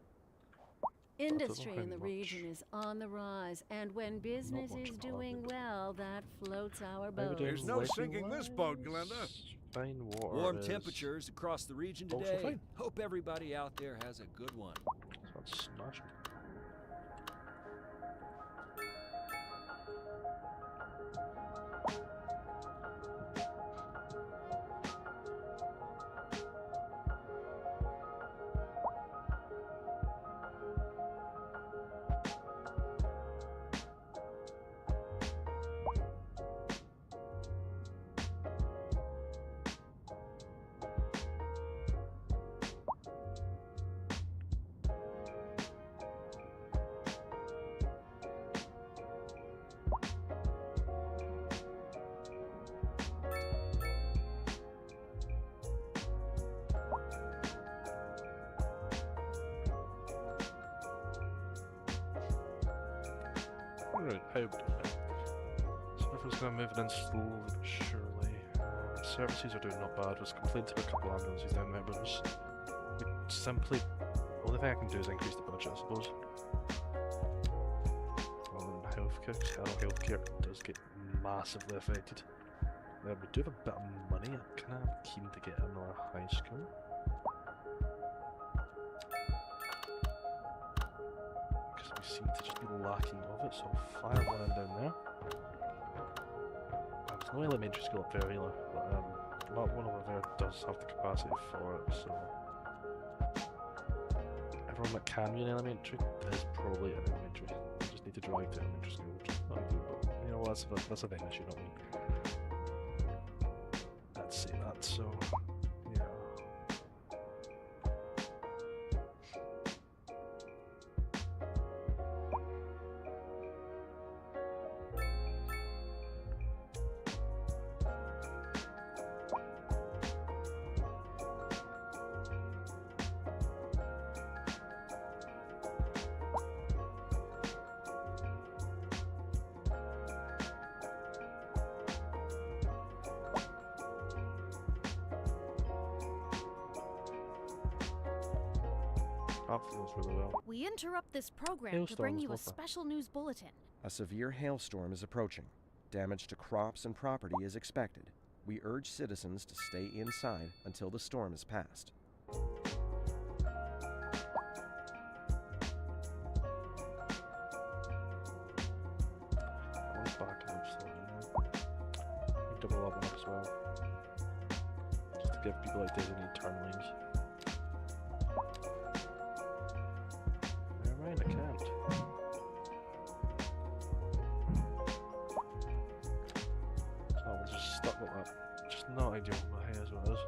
Speaker 7: Industry
Speaker 1: how
Speaker 7: in the
Speaker 1: much.
Speaker 7: region is on the rise, and when business
Speaker 1: much
Speaker 7: is
Speaker 1: at all,
Speaker 7: doing
Speaker 1: but-
Speaker 7: well, that floats our
Speaker 1: Maybe
Speaker 7: boat.
Speaker 8: There's no
Speaker 1: Lighting
Speaker 8: sinking this boat, Glenda.
Speaker 1: wise, fine water
Speaker 2: Warm
Speaker 1: is
Speaker 2: temperatures across the region
Speaker 1: also
Speaker 2: today.
Speaker 1: fine.
Speaker 2: Hope everybody out there has a good one.
Speaker 1: That's smashing. Right, how we doing now? So everyone's kind of moving in slowly but surely. Services are doing not bad. Was complained to a couple of ambulances down there, but we simply the only thing I can do is increase the budget, I suppose. Healthcare, because healthcare does get massively affected. We do have a bit of money. I'm kind of keen to get another high school. Because we seem to just be lacking of it, so I'll fire one in down there. There's no elementary school up there either, but not one over there does have the capacity for it, so everyone that can be in elementary is probably in elementary. They just need to drive to elementary school, which is not good, but you know, that's a vendor issue, not me. Let's see that, so yeah. That feels really well.
Speaker 4: We interrupt this program to bring you a special news bulletin.
Speaker 9: A severe hailstorm is approaching. Damage to crops and property is expected. We urge citizens to stay inside until the storm is passed.
Speaker 1: I want back and slowly. We double up one up as well. Just to give people like designated turn lanes. Never mind, I can't. So I was just stuck with that. Just not ideal for my hair as well as.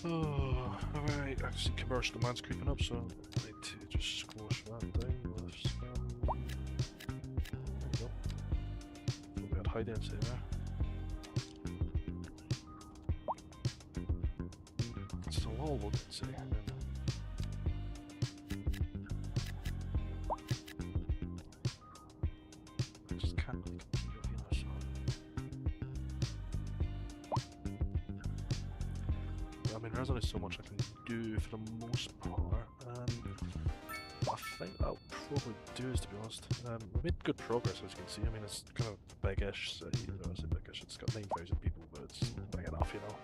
Speaker 1: Oh, alright, I see commercial demand's creeping up, so I need to just squash that down with some... There we go. We got high density there. It's a low density. I just can't really compete with the I mean, there's only so much I can do for the most part. I think that'll probably do us, to be honest. We made good progress, as you can see. I mean, it's kind of big-ish city. I say big-ish, it's got 9,000 people, but it's big enough, you know.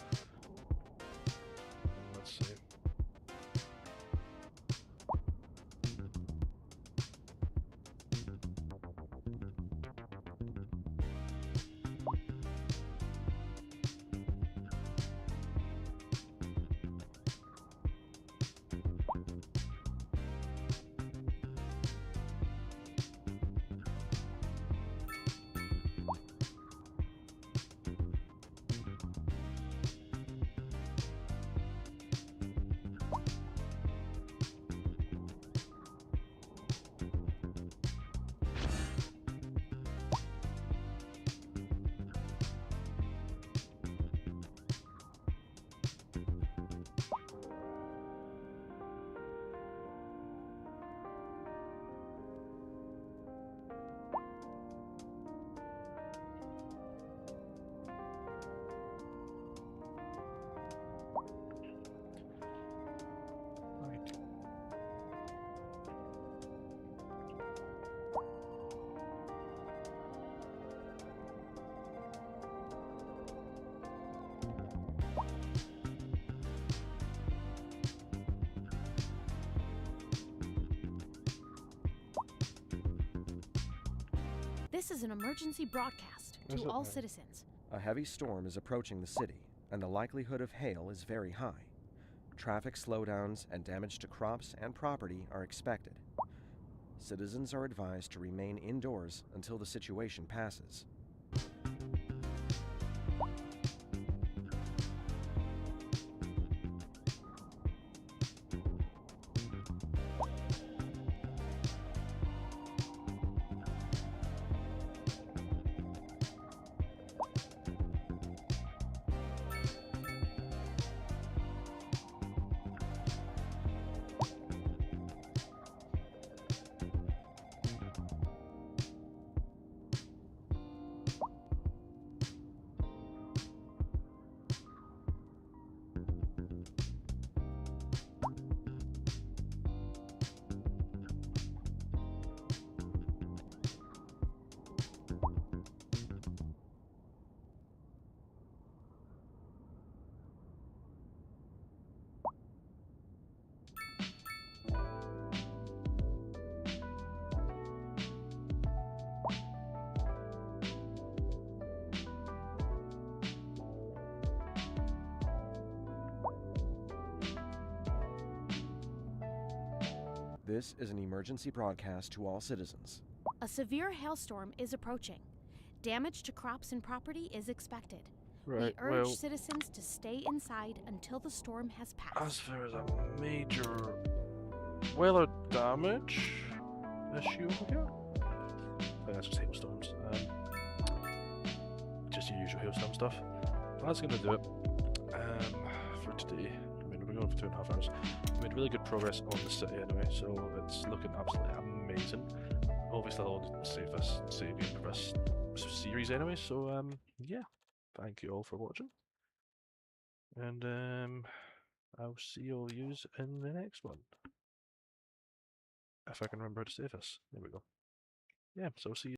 Speaker 1: Let's see.
Speaker 4: This is an emergency broadcast to all citizens.
Speaker 9: A heavy storm is approaching the city, and the likelihood of hail is very high. Traffic slowdowns and damage to crops and property are expected. Citizens are advised to remain indoors until the situation passes. This is an emergency broadcast to all citizens.
Speaker 4: A severe hailstorm is approaching. Damage to crops and property is expected.
Speaker 1: Right,
Speaker 4: we urge
Speaker 1: well,
Speaker 4: citizens to stay inside until the storm has passed.
Speaker 1: as far as a major weather damage issue over here, I think that's just hailstorms. Just your usual hailstorm stuff. That's gonna do it for today. I mean, we've been going for 2.5 hours. We made really good progress on the city anyway, so it's looking absolutely amazing. Obviously, I'll save you for this series anyway. So yeah, thank you all for watching, and I'll see all yous in the next one. If I can remember how to save this. There we go. Yeah, so see you.